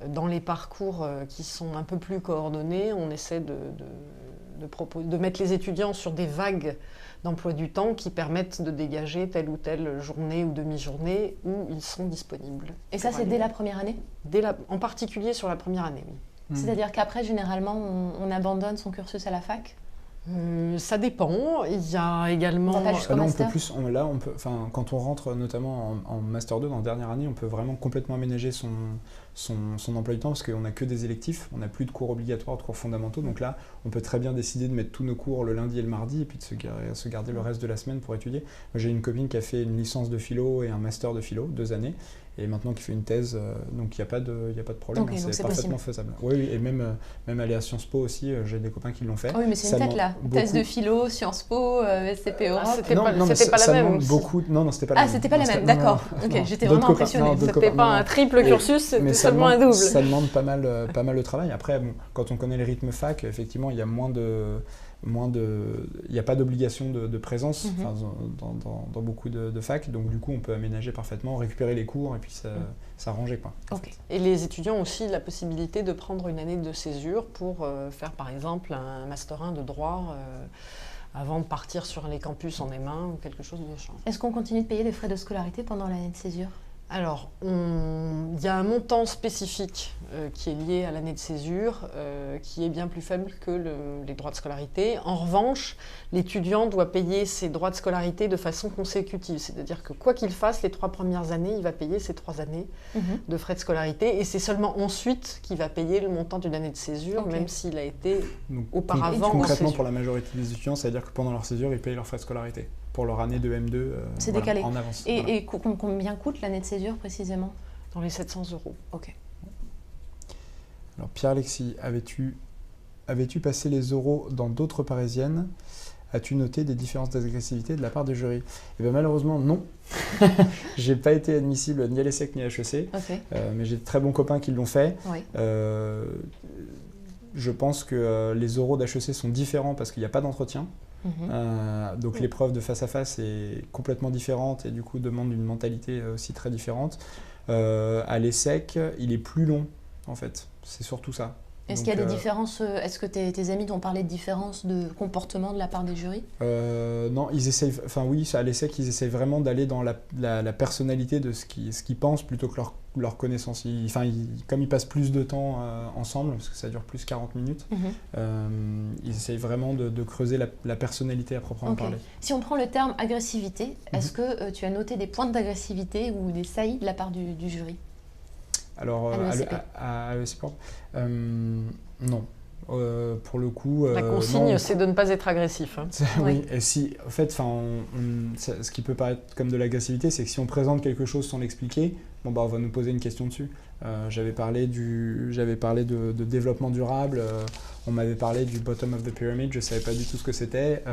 Dans les parcours qui sont un peu plus coordonnés, on essaie de mettre les étudiants sur des vagues d'emploi du temps qui permettent de dégager telle ou telle journée ou demi-journée où ils sont disponibles. Et ça, c'est dès la première année? En particulier sur la première année, oui. C'est-à-dire qu'après, généralement, on abandonne son cursus à la fac? Ça dépend. Il y a également... Ça va jusqu'au master. Quand on rentre notamment en Master 2, dans la dernière année, on peut vraiment complètement aménager son emploi du temps parce qu'on n'a que des électifs, on n'a plus de cours obligatoires, de cours fondamentaux. Donc là, on peut très bien décider de mettre tous nos cours le lundi et le mardi et puis de se garder le reste de la semaine pour étudier. Moi, j'ai une copine qui a fait une licence de philo et un master de philo, 2 années. Et maintenant qui fait une thèse, donc il n'y a pas de problème, okay, c'est parfaitement faisable. Oui, et même aller à Sciences Po aussi, j'ai des copains qui l'ont fait. Ah oui, mais c'est une tête là, thèse de philo, Sciences Po, SCP Europe. C'était pas la même. Non, c'était pas la même. Ah, c'était pas la même, d'accord. Ok, j'étais vraiment impressionnée. C'était pas un triple cursus, c'était seulement un double. Ça demande pas mal de travail. Après, quand on connaît les rythmes fac, effectivement, il y a il n'y a pas d'obligation de présence dans beaucoup de facs, donc du coup on peut aménager parfaitement, récupérer les cours et puis s'arranger, quoi. Okay. Et les étudiants ont aussi la possibilité de prendre une année de césure pour faire par exemple un Master 1 de droit avant de partir sur les campus en M1 ou quelque chose de genre. Est-ce qu'on continue de payer les frais de scolarité pendant l'année de césure? Alors, il y a un montant spécifique qui est lié à l'année de césure, qui est bien plus faible que les droits de scolarité. En revanche, l'étudiant doit payer ses droits de scolarité de façon consécutive. C'est-à-dire que quoi qu'il fasse, les 3 premières années, il va payer ses 3 années de frais de scolarité. Et c'est seulement ensuite qu'il va payer le montant d'une année de césure, même s'il a été auparavant en concrètement, césure. pour la majorité des étudiants, ça veut dire que pendant leur césure, ils payent leurs frais de scolarité. Pour leur année de M2, c'est décalé. En avance. Et combien coûte l'année de césure précisément? Dans les 700 €. Ok. Alors Pierre-Alexis, avais-tu passé les oraux dans d'autres parisiennes? As-tu noté des différences d'agressivité de la part du jury? Eh bien malheureusement non. J'ai pas été admissible ni à l'ESSEC ni à HEC, mais j'ai de très bons copains qui l'ont fait. Oui. Je pense que les oraux d'HEC sont différents parce qu'il n'y a pas d'entretien. Donc l'épreuve de face à face est complètement différente et du coup demande une mentalité aussi très différente. À l'ESSEC, il est plus long en fait, c'est surtout ça. Est-ce qu'il y a des différences? Est-ce que tes amis t'ont parlé de différences de comportement de la part des jurys? Non, ils essayent, enfin oui, à l'ESSEC, ils essayent vraiment d'aller dans la personnalité de ce qu'ils pensent plutôt que leur connaissance. Comme ils passent plus de temps ensemble, parce que ça dure plus 40 minutes, ils essayent vraiment de creuser la personnalité à proprement parler. Si on prend le terme agressivité, est-ce que tu as noté des points d'agressivité ou des saillies de la part du jury? Alors, à l'ESCP, non. Pour le coup... La consigne, c'est de ne pas être agressif. Hein. Oui, et si, en fait, ce qui peut paraître comme de l'agressivité, c'est que si on présente quelque chose sans l'expliquer, on va nous poser une question dessus. J'avais parlé de développement durable, on m'avait parlé du bottom of the pyramid, je ne savais pas du tout ce que c'était.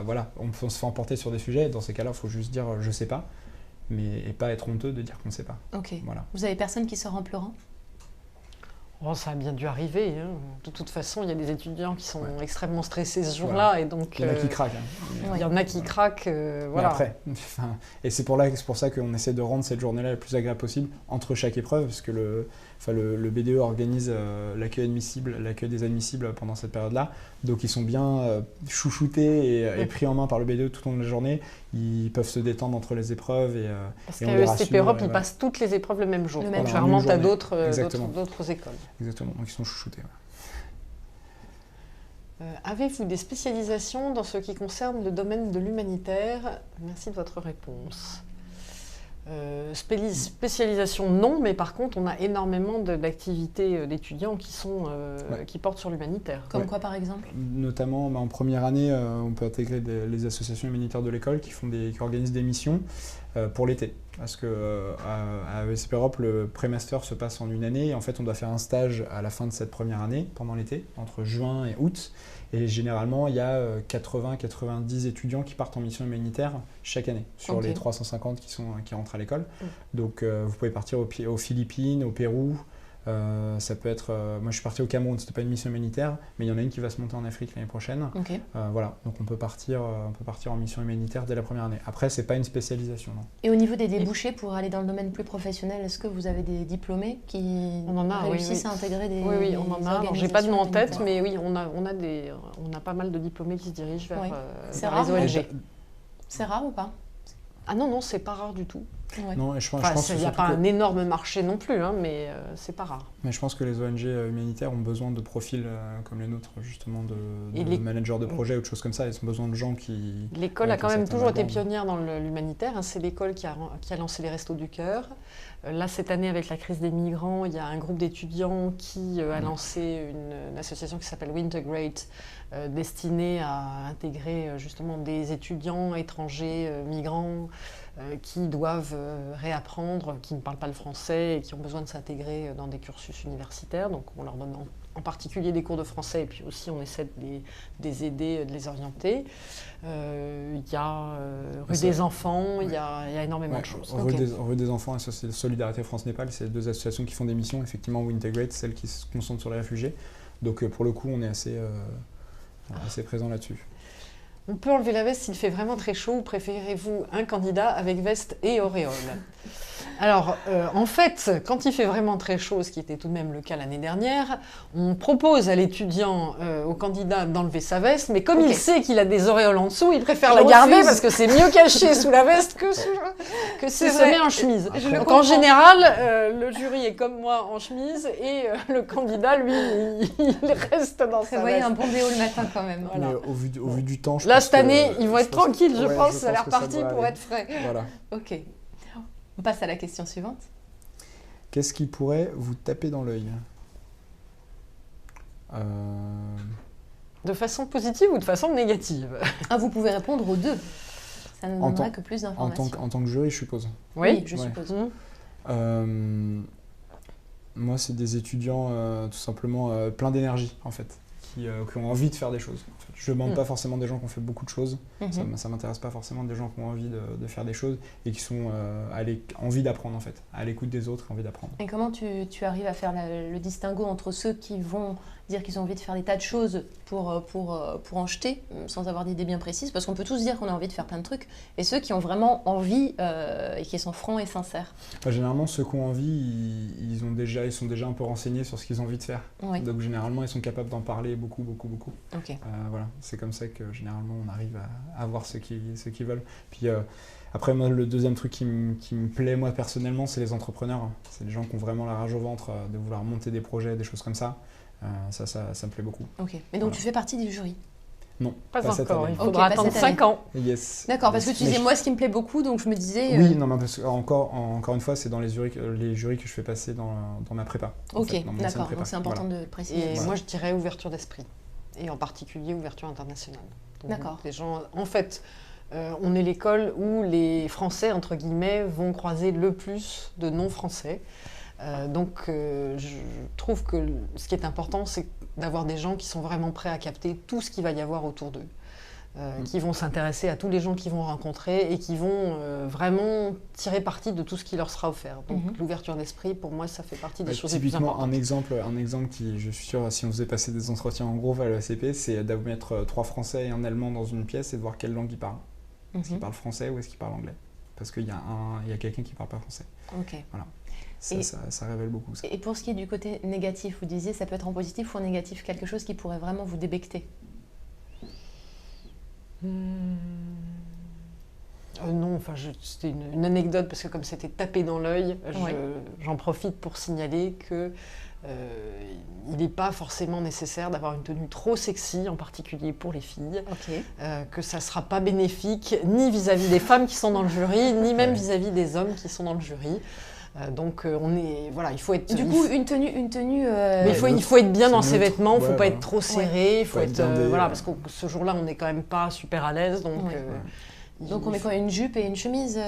Voilà, on se fait emporter sur des sujets, dans ces cas-là, il faut juste dire « je ne sais pas ». Et pas être honteux de dire qu'on ne sait pas. Ok. Voilà. Vous avez personne qui sort en pleurant? Oh, ça a bien dû arriver. Hein. De toute façon, il y a des étudiants qui sont extrêmement stressés ce jour-là. Et donc, il y en a qui craquent. Hein. Il y en a qui craquent. Voilà. Après, et c'est pour ça qu'on essaie de rendre cette journée-là la plus agréable possible entre chaque épreuve, parce que le BDE organise l'accueil des admissibles pendant cette période-là. Donc ils sont bien chouchoutés et pris en main par le BDE tout au long de la journée. Ils peuvent se détendre entre les épreuves. Parce qu'à l'ESCP Europe, ils passent toutes les épreuves le même jour. Contrairement à d'autres écoles. Exactement, donc ils sont chouchoutés. Avez-vous des spécialisations dans ce qui concerne le domaine de l'humanitaire? Merci de votre réponse. Spécialisation non, mais par contre on a énormément d'activités d'étudiants qui portent sur l'humanitaire. Comme quoi par exemple? Notamment en première année, on peut intégrer les associations humanitaires de l'école qui organisent des missions pour l'été. Parce qu'à ESCP Europe, le pré-master se passe en une année et en fait on doit faire un stage à la fin de cette première année, pendant l'été, entre juin et août. Et généralement, il y a 80-90 étudiants qui partent en mission humanitaire chaque année, sur les 350 qui rentrent à l'école. Donc vous pouvez partir aux Philippines, au Pérou. Ça peut être... moi, je suis parti au Cameroun, c'était pas une mission humanitaire, mais il y en a une qui va se monter en Afrique l'année prochaine. Voilà, donc on peut partir en mission humanitaire dès la première année. Après, c'est pas une spécialisation, non. Et au niveau des débouchés, pour aller dans le domaine plus professionnel, est-ce que vous avez des diplômés qui réussissent à intégrer des Oui, on en a. Alors, j'ai pas de nom en tête, mais oui, on a pas mal de diplômés qui se dirigent vers les ONG. C'est rare ou pas? Ah non, c'est pas rare du tout. Non, je pense il n'y a pas un énorme marché non plus, hein, mais c'est pas rare. Mais je pense que les ONG humanitaires ont besoin de profils comme les nôtres, justement, de managers de projets ou de choses comme ça. Ils ont besoin de gens qui... L'école a quand même toujours été pionnière dans l'humanitaire. Hein. C'est l'école qui a lancé les Restos du Cœur. Là, cette année, avec la crise des migrants, il y a un groupe d'étudiants qui a lancé une association qui s'appelle Wintegrate, destinée à intégrer justement des étudiants étrangers, migrants, qui doivent réapprendre, qui ne parlent pas le français et qui ont besoin de s'intégrer dans des cursus universitaires. Donc on leur donne en particulier des cours de français et puis aussi on essaie de les aider, de les orienter. Il y a Rue des Enfants, il y a énormément de choses. Rue des Enfants et Solidarité France-Népal, c'est deux associations qui font des missions. Effectivement, Wintegrate, celle qui se concentre sur les réfugiés. Donc pour le coup, on est assez présent là-dessus. On peut enlever la veste s'il fait vraiment très chaud ou préférez-vous un candidat avec veste et auréole? Alors, en fait, quand il fait vraiment très chaud, ce qui était tout de même le cas l'année dernière, on propose à l'étudiant, au candidat, d'enlever sa veste, mais comme il sait qu'il a des auréoles en dessous, il préfère la garder parce que c'est mieux caché sous la veste que s'il se met en chemise. Donc en général, le jury est comme moi en chemise et le candidat, lui, il reste dans sa Prévoyez veste. un bon déo le matin quand même. Voilà. Mais au vu du temps, je Là, pense cette que- année, ils vont je être pense- tranquilles, je ouais, pense. Ça a l'air que ça parti devrait pour aller. être frais. Voilà. Ok. On passe à la question suivante. Qu'est-ce qui pourrait vous taper dans l'œil? De façon positive ou de façon négative? Ah, vous pouvez répondre aux deux. Ça nous En donnera tant- que plus en d'informations. tant que jury, je suppose. Oui, je Ouais. suppose. Moi, c'est des étudiants tout simplement pleins d'énergie, en fait, qui ont envie de faire des choses. En fait, je ne demande pas forcément des gens qui ont fait beaucoup de choses. Mhm. Ça m'intéresse pas forcément des gens qui ont envie de faire des choses et qui sont envie d'apprendre, en fait, à l'écoute des autres, envie d'apprendre. Et comment tu arrives à faire le distinguo entre ceux qui vont dire qu'ils ont envie de faire des tas de choses pour en jeter, sans avoir d'idée bien précise, parce qu'on peut tous dire qu'on a envie de faire plein de trucs, et ceux qui ont vraiment envie et qui sont francs et sincères. Généralement, ceux qui ont envie, ils sont déjà un peu renseignés sur ce qu'ils ont envie de faire. Oui. Donc, généralement, ils sont capables d'en parler beaucoup. Ok. Voilà, c'est comme ça que généralement on arrive à voir ce qu'ils veulent. Puis après, moi, le deuxième truc qui me plaît, moi, personnellement, c'est les entrepreneurs. C'est les gens qui ont vraiment la rage au ventre de vouloir monter des projets, des choses comme ça. Ça me plaît beaucoup. Ok. Mais donc Voilà. tu fais partie du jury. Non, Pas cette encore, année. il faudra Ok, pas attendre cette année. 5 ans. Yes. D'accord, parce que tu Mais disais, moi, ce qui me plaît beaucoup, donc je me disais... Oui, non, mais parce que encore une fois, c'est dans les jurys que je fais passer dans ma prépa. en Ok, fait, dans mon ancienne d'accord, prépa. donc c'est important Voilà. de le préciser. Et Voilà. moi, je dirais ouverture d'esprit. Et en particulier ouverture internationale. Donc, D'accord. Les gens, en fait, on est l'école où les Français, entre guillemets, vont croiser le plus de non-Français. Donc, je trouve que ce qui est important, c'est d'avoir des gens qui sont vraiment prêts à capter tout ce qu'il va y avoir autour d'eux. Qui vont s'intéresser à tous les gens qu'ils vont rencontrer et qui vont vraiment tirer parti de tout ce qui leur sera offert. Donc l'ouverture d'esprit, pour moi, ça fait partie des choses les plus Typiquement, importantes. un exemple qui, je suis sûr, si on faisait passer des entretiens en groupe à l'ESCP, c'est de mettre 3 Français et un Allemand dans une pièce et de voir quelle langue ils parlent. Est-ce qu'ils parlent français ou est-ce qu'ils parlent anglais? Parce qu'il y a quelqu'un qui ne parle pas français. Ok. Ça révèle beaucoup ça. Et pour ce qui est du côté négatif, vous disiez, ça peut être en positif ou en négatif, quelque chose qui pourrait vraiment vous débecter. Non, enfin, c'était une anecdote parce que comme c'était tapé dans l'œil, Ouais. j'en profite pour signaler que il n'est pas forcément nécessaire d'avoir une tenue trop sexy, en particulier pour les filles, Ok. que ça ne sera pas bénéfique ni vis-à-vis des femmes qui sont dans le jury, ni même Ouais. vis-à-vis des hommes qui sont dans le jury. Il faut être... Du coup, une tenue. Mais il faut être bien c'est dans ses neutre. vêtements, il ne faut Ouais, pas voilà. être trop serré, il faut Faut être être... blindé, voilà, ouais. parce que ce jour-là, on n'est quand même pas super à l'aise, donc... Ouais. Donc on met quoi, une jupe et une chemise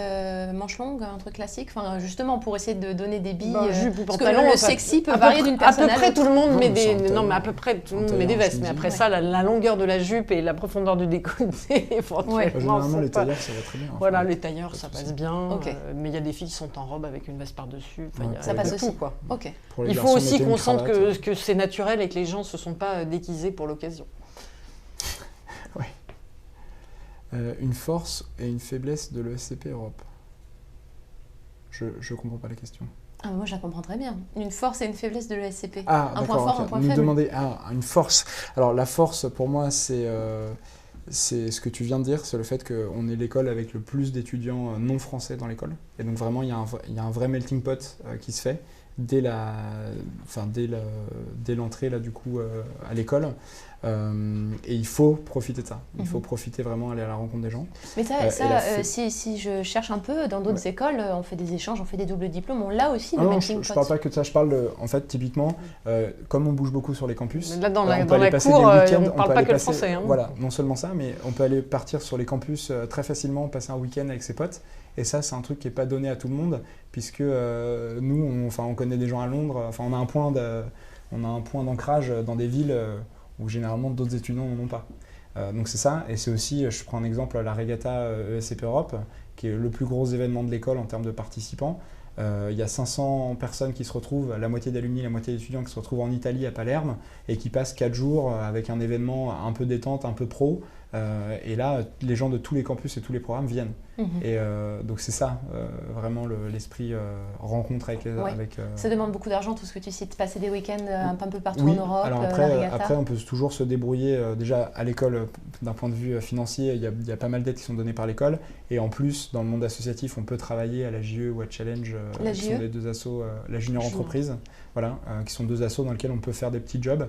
manche longue, un truc classique, enfin justement pour essayer de donner des billes. Jupe ou parce que pantalon, le enfin, sexy peut à peu varier près- d'une personne À peu près tout le monde Non, met mais c'est des... un Non, mais à tailleur. peu près tout le Un monde met des tailleur, vestes. je Mais me après dis. ça, la longueur de la jupe et la profondeur du décolleté, éventuellement, Généralement, sont les pas- tailleurs, ça va très bien. Voilà, Enfin, les tailleurs, ça passe bien. Ok. Mais il y a des filles qui sont en robe avec une veste par-dessus. Enfin, il y a Ça passe de aussi. tout, quoi. Ok. pour les Il faut garçons, aussi mettez une qu'on sente cravate. que c'est naturel et que les gens ne se sont pas déguisés pour l'occasion. Une force et une faiblesse de l'ESCP Europe. Je comprends pas la question. Ah, moi je la comprends très bien. Une force et une faiblesse de l'ESCP. Ah, un point d'accord. fort, ok. un point Nous faible. demander une force. Alors la force, pour moi, c'est ce que tu viens de dire, c'est le fait qu'on est l'école avec le plus d'étudiants non français dans l'école. Et donc vraiment, il y a un vrai melting pot qui se fait dès l'entrée là du coup à l'école. Et il faut profiter de ça. Il faut profiter vraiment, aller à la rencontre des gens. Mais et si je cherche un peu, dans d'autres écoles, on fait des échanges, on fait des doubles diplômes, on l'a aussi, le Non, melting je pot. parle pas que de ça, je parle de, en fait, typiquement, comme on bouge beaucoup sur les campus, Mais là, dans on la peut aller passer cour, des week-ends, on ne parle peut pas aller que le passer- français. Hein. Voilà, non seulement ça, mais on peut aller partir sur les campus très facilement, passer un week-end avec ses potes, et ça, c'est un truc qui n'est pas donné à tout le monde, puisque nous, on connaît des gens à Londres, enfin, on a un point d'ancrage dans des villes où généralement d'autres étudiants n'en ont pas. Donc c'est ça, et c'est aussi, je prends un exemple, la Regatta ESCP Europe, qui est le plus gros événement de l'école en termes de participants. Il y a 500 personnes qui se retrouvent, la moitié d'alumni, la moitié d'étudiants qui se retrouvent en Italie, à Palerme, et qui passent 4 jours avec un événement un peu détente, un peu pro, Et là, les gens de tous les campus et tous les programmes viennent. Et donc c'est ça, vraiment l'esprit rencontre avec les... Ouais. Ça demande beaucoup d'argent, tout ce que tu cites, passer des week-ends un peu partout en Europe, alors la regatta. après, on peut toujours se débrouiller. Déjà, à l'école, d'un point de vue financier, il y a pas mal d'aides qui sont données par l'école. Et en plus, dans le monde associatif, on peut travailler à la JE ou à Challenge, qui sont les deux assos, la Junior Entreprise, voilà, qui sont deux assos dans lesquels on peut faire des petits jobs.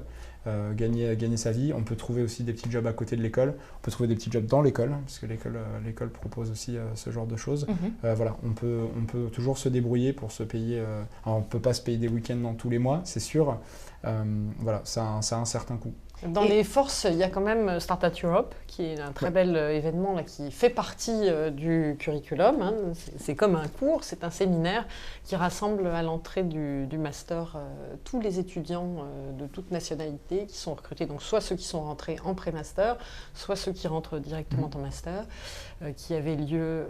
Gagner sa vie. On peut trouver aussi des petits jobs à côté de l'école. On peut trouver des petits jobs dans l'école, parce que l'école propose aussi ce genre de choses. Voilà, on peut toujours se débrouiller pour se payer. Alors on ne peut pas se payer des week-ends dans tous les mois, c'est sûr. Voilà, ça a un certain coût. Dans les forces, il y a quand même Startup Europe, qui est un très bel événement là, qui fait partie du curriculum. Hein. C'est comme un cours, c'est un séminaire qui rassemble à l'entrée du master tous les étudiants de toute nationalité qui sont recrutés. Donc soit ceux qui sont rentrés en pré-master, soit ceux qui rentrent directement en master, qui avait lieu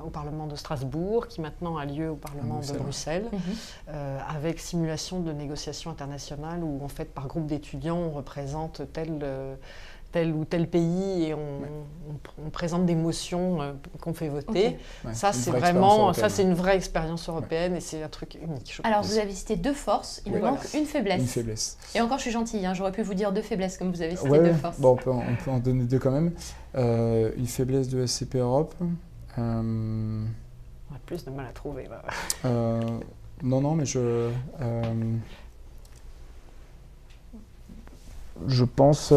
au Parlement de Strasbourg, qui maintenant a lieu au Parlement de Bruxelles, avec simulation de négociations internationales où en fait par groupe d'étudiants on représente tel ou tel pays et on présente des motions qu'on fait voter. Ça, c'est vraiment, une vraie expérience européenne et c'est un truc unique. Alors, vous avez cité deux forces, il me manque une faiblesse. Une faiblesse. Et encore, je suis gentille, hein, j'aurais pu vous dire deux faiblesses comme vous avez cité deux forces. Bon, on peut en donner deux quand même. Une faiblesse de SCP Europe. On a plus de mal à trouver. Là. Non, mais je pense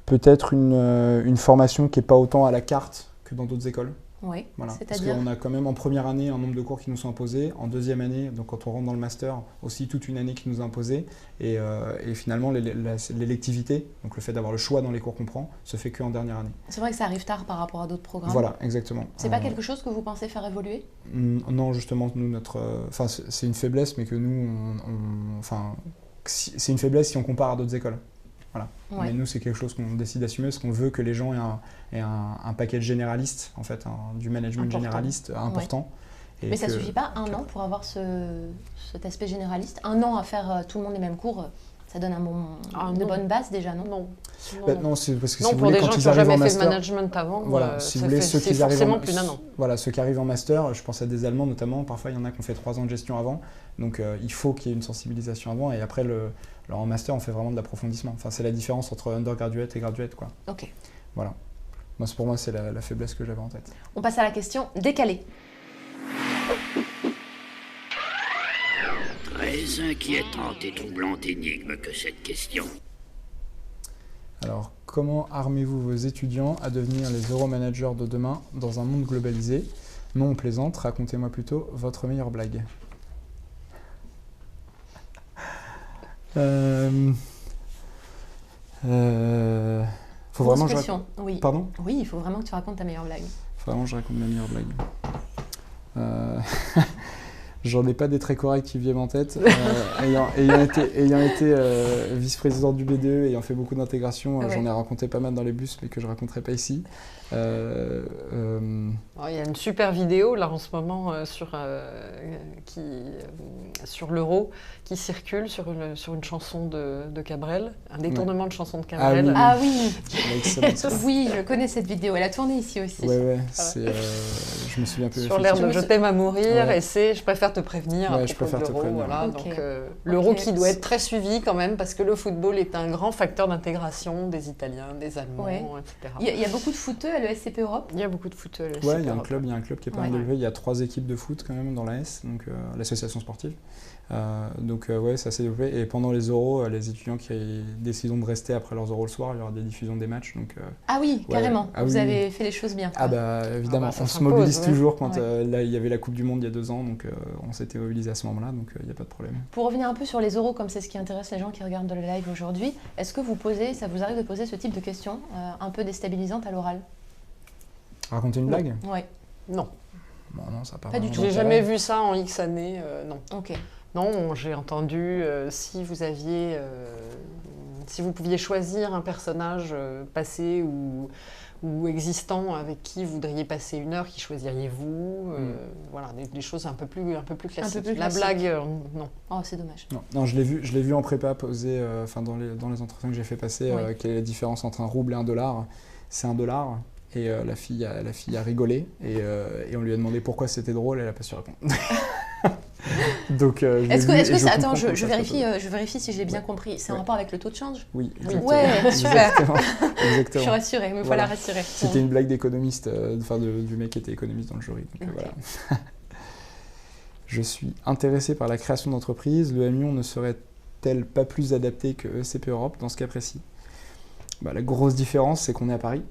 peut-être une formation qui n'est pas autant à la carte que dans d'autres écoles. Oui, voilà. C'est-à-dire parce qu'on a quand même en première année un nombre de cours qui nous sont imposés, en deuxième année, donc quand on rentre dans le master, aussi toute une année qui nous est imposée, et finalement l'électivité, donc le fait d'avoir le choix dans les cours qu'on prend, se fait qu'en dernière année. C'est vrai que ça arrive tard par rapport à d'autres programmes. Voilà, exactement. C'est pas quelque chose que vous pensez faire évoluer ? Non, justement, nous, c'est une faiblesse, mais que nous, c'est une faiblesse si on compare à d'autres écoles. Voilà. Mais nous, c'est quelque chose qu'on décide d'assumer parce qu'on veut que les gens aient un package généraliste, en fait, du management généraliste important. Et mais ça ne suffit pas un an pour avoir cet aspect généraliste. Un an à faire tout le monde les mêmes cours, ça donne une bonne base déjà, non? Non, c'est parce que non, si vous pour voulez, des gens quand qui ils n'ont arrivent en jamais fait master, de management avant, voilà, si vous voulez, c'est forcément plus d'un an. Voilà, ceux qui arrivent en master, je pense à des Allemands notamment, parfois il y en a qui ont fait 3 ans de gestion avant, donc il faut qu'il y ait une sensibilisation avant, et après, alors en master, on fait vraiment de l'approfondissement. Enfin, c'est la différence entre undergraduate et graduate, quoi. Ok. Voilà. Pour moi, c'est la faiblesse que j'avais en tête. On passe à la question décalée. Très inquiétante et troublante énigme que cette question. Alors, comment armez-vous vos étudiants à devenir les Euromanagers de demain dans un monde globalisé? Non, on plaisante, racontez-moi plutôt votre meilleure blague. Faut vraiment oui. Pardon? Oui, il faut vraiment que tu racontes ta meilleure blague. Faut vraiment que je raconte ma meilleure blague. J'en ai pas des très corrects qui viennent en tête. Ayant été vice-président du BDE, ayant fait beaucoup d'intégration, j'en ai raconté pas mal dans les bus, mais que je raconterai pas ici. Il y a une super vidéo là en ce moment sur l'euro qui circule sur une chanson de Cabrel, un détournement de chanson de Cabrel. Ah oui, oui, je connais cette vidéo, elle a tourné ici aussi. Ouais, je me souviens plus. Sur l'air de Je t'aime à mourir, et je préfère te prévenir à propos de l'euro. Voilà, donc l'euro qui doit être très suivi quand même, parce que le football est un grand facteur d'intégration des Italiens, des Allemands, etc. Il y a beaucoup de footeux à l'ESCP Europe. Il y a beaucoup de foot à l'ESCP Europe. Il y a un club qui est pas mal élevé. Il y a 3 équipes de foot quand même dans l'AS, donc l'association sportive. C'est assez développé. Et pendant les euros, les étudiants qui décideront de rester après leurs euros le soir, il y aura des diffusions des matchs. Donc, ah oui, carrément. Vous avez fait les choses bien. Ah bah évidemment, on se mobilise toujours quand là, il y avait la Coupe du Monde il y a 2 ans, donc on s'était mobilisé à ce moment-là, donc il n'y a pas de problème. Pour revenir un peu sur les euros, comme c'est ce qui intéresse les gens qui regardent le live aujourd'hui, est-ce que ça vous arrive de poser ce type de questions un peu déstabilisantes à l'oral? Raconter une blague? Oui. Non. Bon, non, ça pas du tout. J'ai jamais vu ça en X années, non. Ok. Non, j'ai entendu si vous pouviez choisir un personnage passé ou ou existants avec qui vous voudriez passer 1 heure, qui choisiriez-vous Voilà, des choses un peu plus classiques. La blague, non. Oh, c'est dommage. Non, je l'ai vu en prépa poser, dans les entretiens que j'ai fait passer, quelle est la différence entre un rouble et $1. C'est $1. Et la fille a rigolé et on lui a demandé pourquoi c'était drôle, elle n'a pas su répondre. Donc, attends, je vérifie si j'ai bien compris. C'est en rapport avec le taux de change? Oui. Ouais, super. Exactement. Je suis rassurée, mais il faut la rassurer. C'était une blague d'économiste, du mec qui était économiste dans le jury. Donc, voilà. Je suis intéressé par la création d'entreprises. Le M Lyon ne serait-elle pas plus adapté que ESCP Europe dans ce cas précis? La grosse différence, c'est qu'on est à Paris.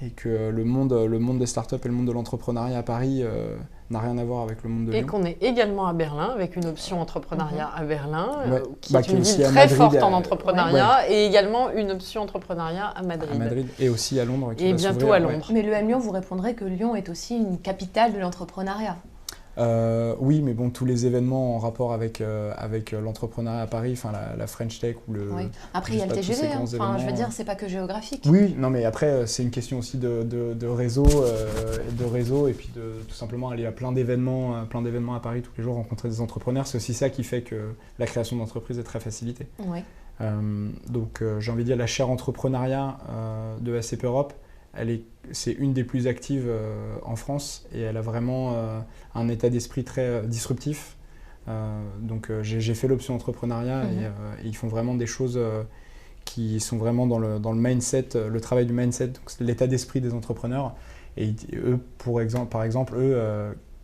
Et que le monde des startups et le monde de l'entrepreneuriat à Paris n'a rien à voir avec le monde de Lyon. Et qu'on est également à Berlin, avec une option entrepreneuriat à Berlin, qui est une aussi ville très Madrid, forte en entrepreneuriat, et également une option entrepreneuriat à Madrid. À Madrid, et aussi à Londres. Et bientôt à Londres. Mais le M Lyon vous répondrez que Lyon est aussi une capitale de l'entrepreneuriat. Oui, mais bon, tous les événements en rapport avec l'entrepreneuriat à Paris, la French Tech ou le... Oui. Après, il y a le TGV, je veux dire, c'est pas que géographique. Oui, non, mais après, c'est une question aussi de réseau, et puis de tout simplement aller à plein d'événements à Paris tous les jours, rencontrer des entrepreneurs. C'est aussi ça qui fait que la création d'entreprise est très facilitée. Oui. Donc, j'ai envie de dire, la chaire entrepreneuriat de SCP Europe, c'est une des plus actives en France et elle a vraiment un état d'esprit très disruptif. Donc j'ai fait l'option entrepreneuriat et ils font vraiment des choses qui sont vraiment dans le mindset, le travail du mindset, donc c'est l'état d'esprit des entrepreneurs. Et eux, par exemple,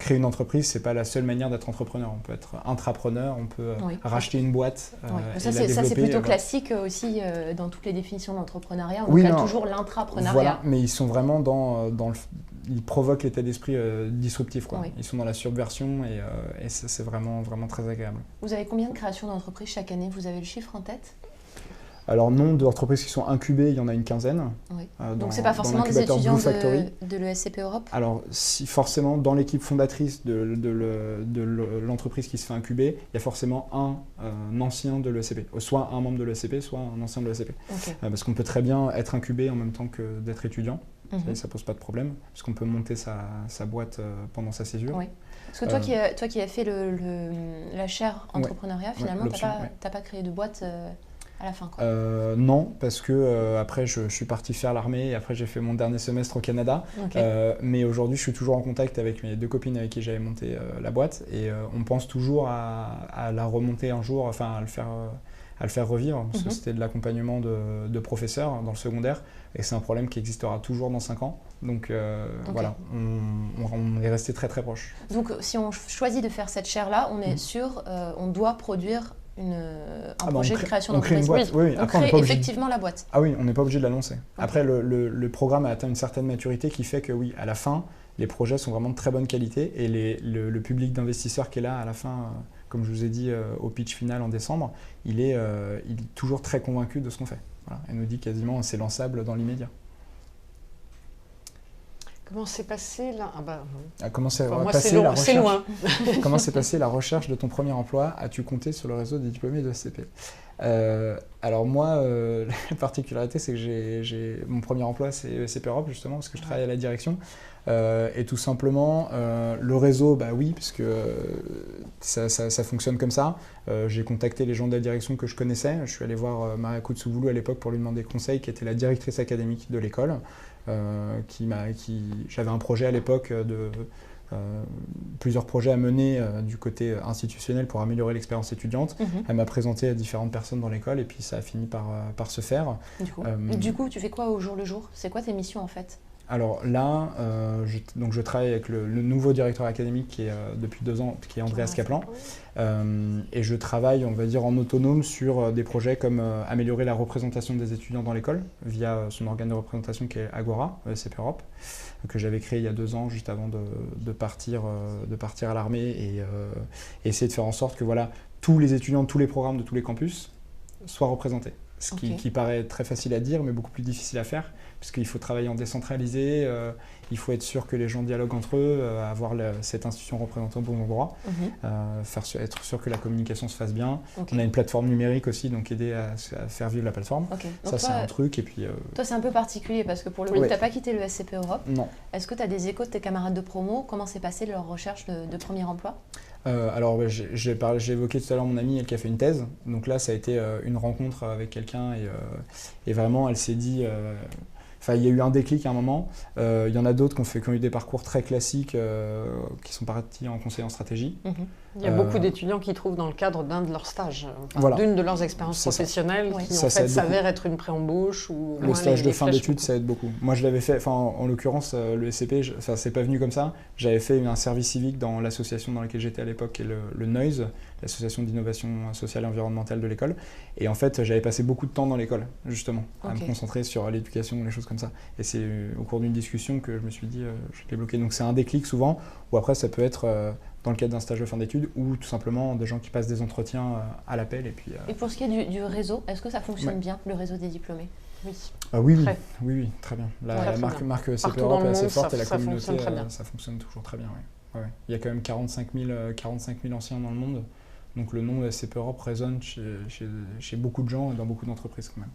créer une entreprise, c'est pas la seule manière d'être entrepreneur. On peut être intrapreneur, on peut racheter une boîte et ça, la développer. C'est plutôt classique aussi dans toutes les définitions de l'entrepreneuriat. On a toujours l'intrapreneuriat. Voilà, mais ils sont vraiment ils provoquent l'état d'esprit disruptif. Oui. Ils sont dans la subversion et ça, c'est vraiment, vraiment très agréable. Vous avez combien de créations d'entreprises chaque année? Vous avez le chiffre en tête? Alors, nombre d'entreprises qui sont incubées, il y en a une quinzaine. Oui. Donc, ce n'est pas forcément des étudiants de l'ESCP Europe? Alors, si forcément, dans l'équipe fondatrice de l'entreprise qui se fait incuber, il y a forcément un ancien de l'ESCP. Soit un membre de l'ESCP, soit un ancien de l'ESCP. Okay. Parce qu'on peut très bien être incubé en même temps que d'être étudiant. Ça ne pose pas de problème, parce qu'on peut monter sa boîte pendant sa césure. Oui. Parce que toi qui as fait la chaire entrepreneuriat, finalement, tu n'as pas créé de boîte à la fin, quoi. Non, parce que après je suis parti faire l'armée et après j'ai fait mon dernier semestre au Canada. Okay. Mais aujourd'hui je suis toujours en contact avec mes 2 copines avec qui j'avais monté la boîte et on pense toujours à la remonter un jour, enfin à le faire revivre, parce que c'était de l'accompagnement de professeurs dans le secondaire et c'est un problème qui existera toujours dans 5 ans. Donc voilà, on est resté très très proche. Donc si on choisit de faire cette chaire-là, on est sûr, on doit produire un projet de création d'entreprise. Oui, on crée effectivement la boîte. Ah oui, on n'est pas obligé de l'annoncer. Okay. Après, le programme a atteint une certaine maturité qui fait que oui, à la fin, les projets sont vraiment de très bonne qualité et le public d'investisseurs qui est là à la fin, comme je vous ai dit au pitch final en décembre, il est toujours très convaincu de ce qu'on fait. Voilà. Elle nous dit quasiment c'est lançable dans l'immédiat. Comment s'est passé là Comment s'est passée la recherche de ton premier emploi? As-tu compté sur le réseau des diplômés de SCP? Alors moi, la particularité, c'est que mon premier emploi, c'est ESCP Europe, justement, parce que je travaille à la direction. Et tout simplement, le réseau, oui, puisque ça fonctionne comme ça. J'ai contacté les gens de la direction que je connaissais. Je suis allé voir Maria Koutsovoulou à l'époque pour lui demander conseil, qui était la directrice académique de l'école. J'avais un projet à l'époque plusieurs projets à mener du côté institutionnel pour améliorer l'expérience étudiante. Elle m'a présenté à différentes personnes dans l'école et puis ça a fini par se faire. Du coup, tu fais quoi au jour le jour? C'est quoi tes missions en fait? Alors là, je travaille avec le nouveau directeur académique qui est depuis 2 ans, qui est Andreas Kaplan. Et je travaille, on va dire, en autonome sur des projets comme améliorer la représentation des étudiants dans l'école via son organe de représentation qui est Agora, ESCP Europe, que j'avais créé il y a 2 ans, juste avant de partir à l'armée et essayer de faire en sorte que voilà, tous les étudiants de tous les programmes de tous les campus soient représentés. ce qui paraît très facile à dire, mais beaucoup plus difficile à faire, puisqu'il faut travailler en décentralisé, il faut être sûr que les gens dialoguent entre eux, avoir cette institution représentée au bon endroit, être sûr que la communication se fasse bien. On a une plateforme numérique aussi, donc aider à faire vivre la plateforme. Ça, c'est un truc. Et puis, toi, c'est un peu particulier, parce que pour le coup, tu n'as pas quitté le SCP Europe. Non. Est-ce que tu as des échos de tes camarades de promo? Comment s'est passée leur recherche de premier emploi? Alors, j'ai évoqué tout à l'heure mon amie, elle qui a fait une thèse. Donc là, ça a été une rencontre avec quelqu'un et vraiment, elle s'est dit... Enfin, il y a eu un déclic à un moment. Il y en a d'autres qui ont eu des parcours très classiques, qui sont partis en conseil en stratégie. Il y a beaucoup d'étudiants qui trouvent dans le cadre d'un de leurs stages, d'une de leurs expériences professionnelles, qui en fait s'avère être une pré-embauche ou le stage de fin d'études, ça aide beaucoup. Moi, je l'avais fait, en l'occurrence, le SCP, c'est pas venu comme ça. J'avais fait un service civique dans l'association dans laquelle j'étais à l'époque, qui est le NOISE, l'association d'innovation sociale et environnementale de l'école. Et en fait, j'avais passé beaucoup de temps dans l'école, justement, à me concentrer sur l'éducation, les choses comme ça. Et c'est au cours d'une discussion que je me suis dit, je l'ai bloqué. Donc c'est un déclic souvent, ou après ça peut être dans le cadre d'un stage de fin d'études, ou tout simplement des gens qui passent des entretiens à l'appel. Et pour ce qui est du réseau, est-ce que ça fonctionne bien, le réseau des diplômés? Oui, très bien. La marque SCP Europe est assez forte et la communauté, ça fonctionne toujours très bien. Ouais. Il y a quand même 45 000 anciens dans le monde, donc le nom de SCP Europe résonne chez beaucoup de gens et dans beaucoup d'entreprises quand même.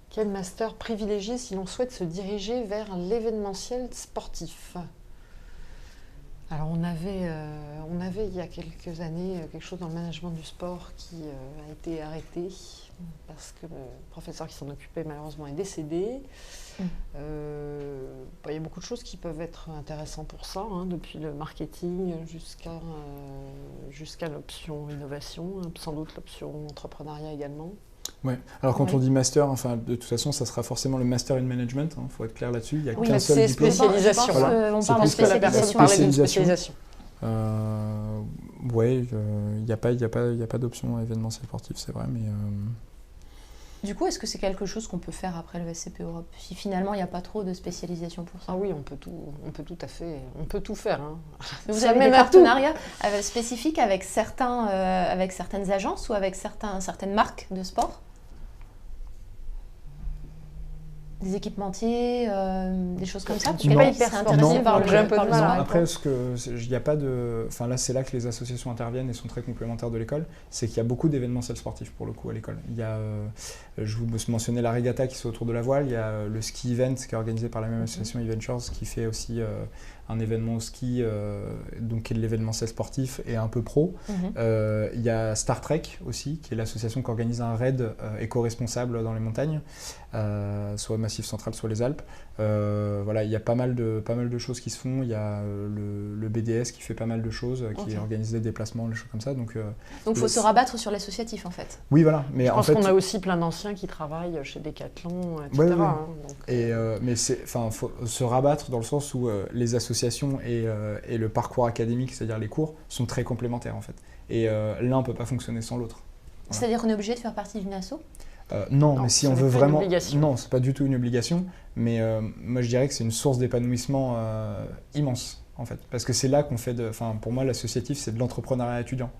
Quel master privilégié si l'on souhaite se diriger vers l'événementiel sportif? Alors on avait il y a quelques années quelque chose dans le management du sport qui a été arrêté parce que le professeur qui s'en occupait malheureusement est décédé. Il y a beaucoup de choses qui peuvent être intéressantes pour ça, depuis le marketing jusqu'à l'option innovation, sans doute l'option entrepreneuriat également. Ouais. Alors quand on dit master, de toute façon, ça sera forcément le master in management. Il faut être clair là-dessus. Il n'y a qu'un seul diplôme. Spécialisation. On parle de spécialisation. Il n'y a pas d'option événementiel sportif, c'est vrai, mais. Du coup, est-ce que c'est quelque chose qu'on peut faire après le SCP Europe, si finalement il n'y a pas trop de spécialisation pour ça? Ah oui, on peut tout à fait, on peut tout faire. Vous avez des partenariats spécifiques avec certaines agences ou avec certaines marques de sport? Des équipementiers, des choses comme ça? Quelqu'un qui serait intéressé par le sport. Après, il n'y a pas de... Enfin là, c'est là que les associations interviennent et sont très complémentaires de l'école. C'est qu'il y a beaucoup d'événementiels sportifs pour le coup à l'école. Il y a, je vous mentionnais la régata qui se fait autour de la voile. Il y a le ski event qui est organisé par la même association eVentures qui fait aussi un événement au ski, donc qui est de l'événementiel sportif et un peu pro. Il y a Star Trek aussi, qui est l'association qui organise un raid éco-responsable dans les montagnes, soit Massif Central, soit les Alpes. Il y a pas mal de choses qui se font. Il y a le BDS qui fait pas mal de choses, qui organise des déplacements, des choses comme ça. Donc il faut se rabattre sur l'associatif en fait. Oui, voilà. Mais je pense qu'on a aussi plein d'anciens qui travaillent chez Decathlon, etc. Mais faut se rabattre dans le sens où les associations et le parcours académique, c'est-à-dire les cours, sont très complémentaires en fait. Et l'un ne peut pas fonctionner sans l'autre. Voilà. C'est-à-dire qu'on est obligé de faire partie d'une asso? Non, mais si on veut vraiment... Non, c'est pas du tout une obligation, mais moi je dirais que c'est une source d'épanouissement immense, en fait. Parce que c'est là qu'on fait pour moi, l'associatif, c'est de l'entrepreneuriat étudiant.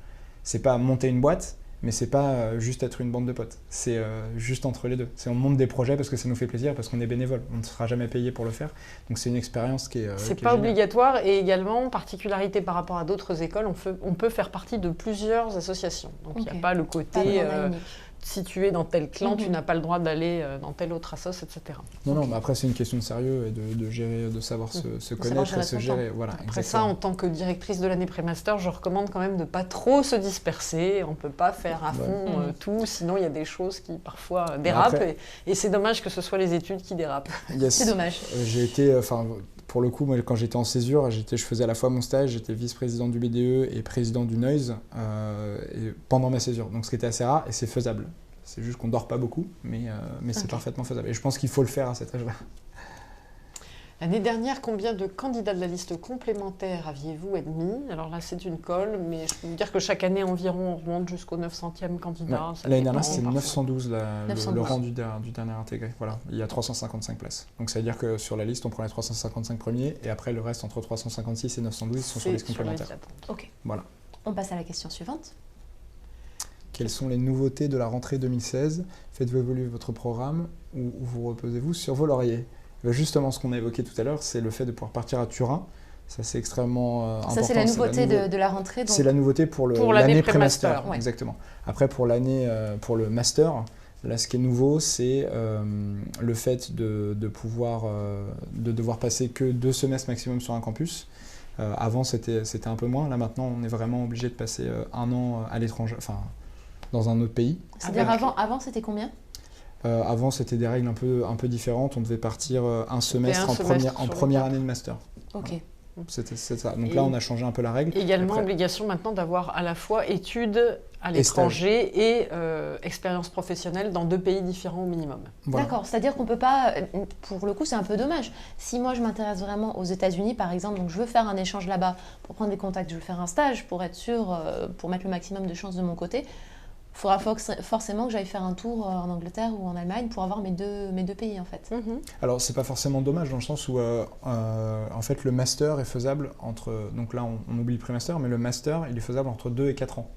C'est pas monter une boîte, mais c'est pas juste être une bande de potes. C'est juste entre les deux. On monte des projets parce que ça nous fait plaisir, parce qu'on est bénévole. On ne sera jamais payé pour le faire. Donc c'est une expérience qui est c'est pas obligatoire, et également, particularité par rapport à d'autres écoles, on peut faire partie de plusieurs associations. Donc il n'y a pas le côté... si tu es dans tel clan, tu n'as pas le droit d'aller dans telle autre assoce, etc. Non, mais après c'est une question de sérieux et de gérer, de savoir se connaître et se gérer. Voilà, après ça, en tant que directrice de l'année pré-master, je recommande quand même de ne pas trop se disperser. On ne peut pas faire à fond tout, sinon il y a des choses qui parfois dérapent. Après, et c'est dommage que ce soit les études qui dérapent. C'est dommage. J'ai été... Pour le coup, moi, quand j'étais en césure, je faisais à la fois mon stage, j'étais vice-président du BDE et président du NOISE pendant ma césure. Donc ce qui était assez rare et c'est faisable. C'est juste qu'on ne dort pas beaucoup, mais c'est parfaitement faisable. Et je pense qu'il faut le faire à cet âge-là. L'année dernière, combien de candidats de la liste complémentaire aviez-vous admis? Alors là, c'est une colle, mais je peux vous dire que chaque année, environ, on remonte jusqu'au 900e candidat. Ouais. L'année dernière, c'était 912, le rang du dernier intégré. Voilà, il y a 355 places. Donc ça veut dire que sur la liste, on prend les 355 premiers, et après, le reste, entre 356 et 912, ils sont sur la liste complémentaire. Ok. Voilà. On passe à la question suivante. Quelles sont les nouveautés de la rentrée 2016? Faites-vous évoluer votre programme ou vous reposez-vous sur vos lauriers? Justement, ce qu'on a évoqué tout à l'heure, c'est le fait de pouvoir partir à Turin. Ça, c'est extrêmement important. Ça, c'est la nouveauté de la rentrée. C'est la nouveauté pour l'année pré-master. Ouais. Exactement. Après, pour le master, là, ce qui est nouveau, c'est le fait de devoir passer que 2 semestres maximum sur un campus. Avant, c'était un peu moins. Là, maintenant, on est vraiment obligé de passer 1 an à l'étranger, enfin, dans un autre pays. C'est-à-dire avant, c'était combien? Avant, c'était des règles un peu différentes. On devait partir un semestre en première année de master. Ok. Voilà. C'était ça. Donc là, on a changé un peu la règle. Également, obligation maintenant d'avoir à la fois études à l'étranger et expérience professionnelle dans 2 pays différents au minimum. Voilà. D'accord, c'est-à-dire qu'on ne peut pas, pour le coup c'est un peu dommage. Si moi je m'intéresse vraiment aux États-Unis par exemple, donc je veux faire un échange là-bas pour prendre des contacts, je veux faire un stage pour être sûr, pour mettre le maximum de chances de mon côté, il faudra forcément que j'aille faire un tour en Angleterre ou en Allemagne pour avoir mes deux pays en fait. Alors c'est pas forcément dommage dans le sens où en fait le master est faisable entre, donc là on oublie le pré-master, mais le master il est faisable entre 2 et 4 ans.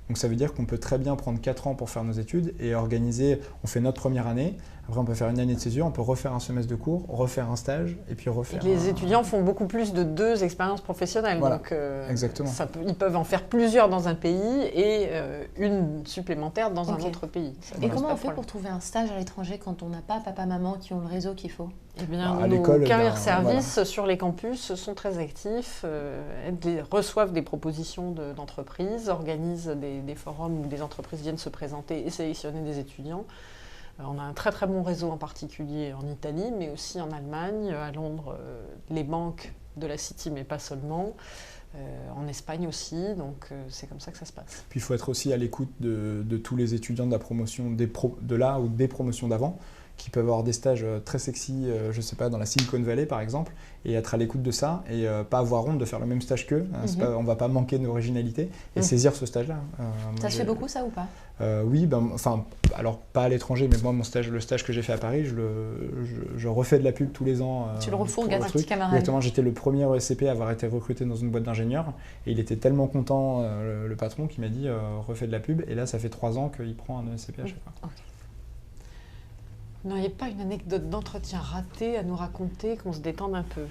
Donc ça veut dire qu'on peut très bien prendre 4 ans pour faire nos études et organiser, on fait notre première année, après on peut faire une année de césure, on peut refaire un semestre de cours, refaire un stage et puis refaire... Les étudiants font beaucoup plus de 2 expériences professionnelles, voilà, donc exactement. Ils peuvent en faire plusieurs dans un pays et une supplémentaire dans un autre pays. Et comment on fait pour trouver un stage à l'étranger quand on n'a pas papa-maman qui ont le réseau qu'il faut? Eh bien, nos career services sur les campus sont très actifs, reçoivent des propositions d'entreprises, organisent des forums où des entreprises viennent se présenter et sélectionner des étudiants. On a un très très bon réseau en particulier en Italie, mais aussi en Allemagne, à Londres, les banques de la City, mais pas seulement. En Espagne aussi, donc c'est comme ça que ça se passe. Puis il faut être aussi à l'écoute de tous les étudiants de la promotion, de là ou des promotions d'avant, qui peuvent avoir des stages très sexy, je ne sais pas, dans la Silicon Valley par exemple, et être à l'écoute de ça, et pas avoir honte de faire le même stage qu'eux. On ne va pas manquer d'originalité, et saisir ce stage-là. Ça se fait beaucoup ça ou pas? Oui, alors pas à l'étranger, mais moi le stage que j'ai fait à Paris, je refais de la pub tous les ans. Tu le refourgues à tes petits camarades. Exactement, j'étais le premier ESCP à avoir été recruté dans une boîte d'ingénieurs, et il était tellement content, le patron, qui m'a dit refais de la pub, et là ça fait 3 ans qu'il prend un ESCP à chaque fois. Okay. Vous n'auriez pas une anecdote d'entretien raté à nous raconter, qu'on se détende un peu?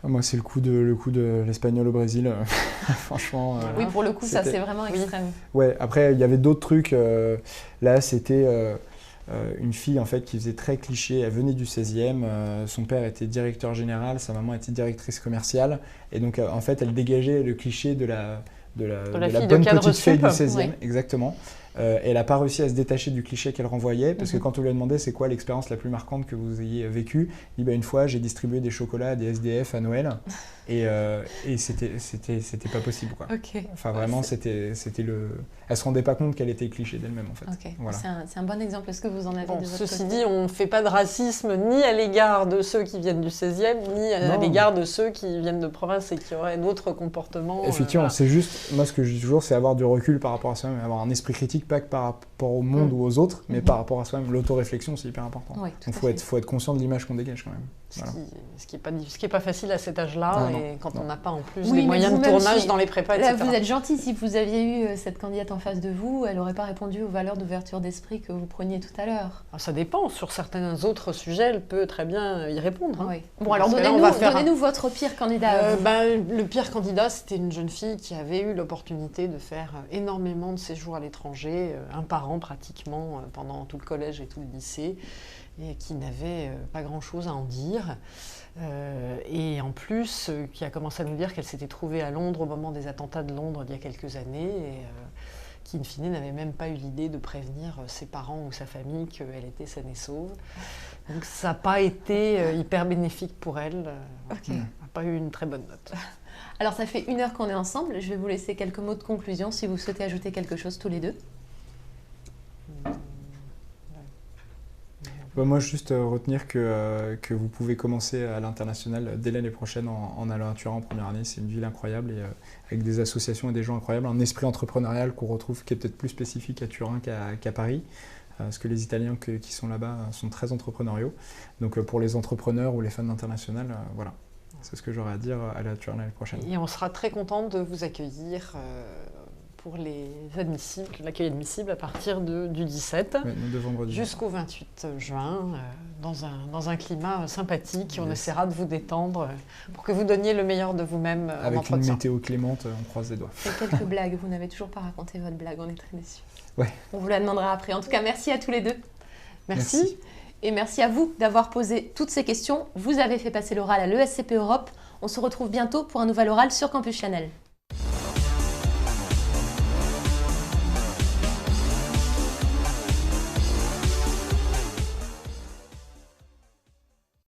Moi, c'est le coup de l'espagnol au Brésil. Franchement. Oui, pour le coup, ça, c'est vraiment extrême. Ouais, après, il y avait d'autres trucs. Là, c'était une fille, en fait, qui faisait très cliché. Elle venait du 16e. Son père était directeur général. Sa maman était directrice commerciale. Et donc, en fait, elle dégageait le cliché de la bonne petite fille du 16e. Oui. Exactement. Elle n'a pas réussi à se détacher du cliché qu'elle renvoyait, parce que quand on lui a demandé c'est quoi l'expérience la plus marquante que vous ayez vécue, il dit une fois j'ai distribué des chocolats à des SDF à Noël, et c'était pas possible, quoi. Okay. Enfin vraiment c'était elle se rendait pas compte qu'elle était cliché d'elle-même en fait. Okay. Voilà. C'est un bon exemple. Est-ce que vous en avez de votre côté? Ceci dit, on ne fait pas de racisme ni à l'égard de ceux qui viennent du 16e, ni à l'égard de ceux qui viennent de province et qui auraient d'autres comportements. Effectivement, c'est juste, moi ce que je dis toujours, c'est avoir du recul par rapport à soi-même, avoir un esprit critique, pas que par rapport au monde ou aux autres, mais par rapport à soi-même. L'autoréflexion, c'est hyper important. Oui, donc il faut être conscient de l'image qu'on dégage quand même. Voilà. Ce qui est pas facile à cet âge-là, et quand on n'a pas en plus des moyens de tournage dans les prépas, etc. Là, vous êtes gentil, si vous aviez eu cette candidate en face de vous, elle n'aurait pas répondu aux valeurs d'ouverture d'esprit que vous preniez tout à l'heure. Ça dépend, sur certains autres sujets, elle peut très bien y répondre. Oui. Bon, alors donnez-nous votre pire candidat. Le pire candidat, c'était une jeune fille qui avait eu l'opportunité de faire énormément de séjours à l'étranger, un par an pratiquement, pendant tout le collège et tout le lycée, et qui n'avait pas grand-chose à en dire. Et en plus, qui a commencé à nous dire qu'elle s'était trouvée à Londres au moment des attentats de Londres il y a quelques années, et qui, in fine, n'avait même pas eu l'idée de prévenir ses parents ou sa famille qu'elle était saine et sauve. Donc ça n'a pas été hyper bénéfique pour elle. Elle n'a pas eu une très bonne note. Alors ça fait 1 heure qu'on est ensemble, je vais vous laisser quelques mots de conclusion si vous souhaitez ajouter quelque chose tous les deux. Moi, juste retenir que vous pouvez commencer à l'international dès l'année prochaine en allant à Turin en première année. C'est une ville incroyable, et avec des associations et des gens incroyables, un esprit entrepreneurial qu'on retrouve qui est peut-être plus spécifique à Turin qu'à Paris, parce que les Italiens qui sont là-bas sont très entrepreneuriaux. Donc pour les entrepreneurs ou les fans d'international, voilà, c'est ce que j'aurais à dire à la Turin l'année prochaine. Et on sera très contente de vous accueillir pour les admissibles, l'accueil admissible à partir du 17 de vendredi jusqu'au 28 juin, dans un climat sympathique. On essaiera de vous détendre pour que vous donniez le meilleur de vous-même en avec entretien. une météo clémente, on croise les doigts. Et quelques blagues, vous n'avez toujours pas raconté votre blague, on est très déçus. Ouais. On vous la demandera après. En tout cas, merci à tous les deux. Merci. Et merci à vous d'avoir posé toutes ces questions. Vous avez fait passer l'oral à l'ESCP Europe. On se retrouve bientôt pour un nouvel oral sur Campus Channel.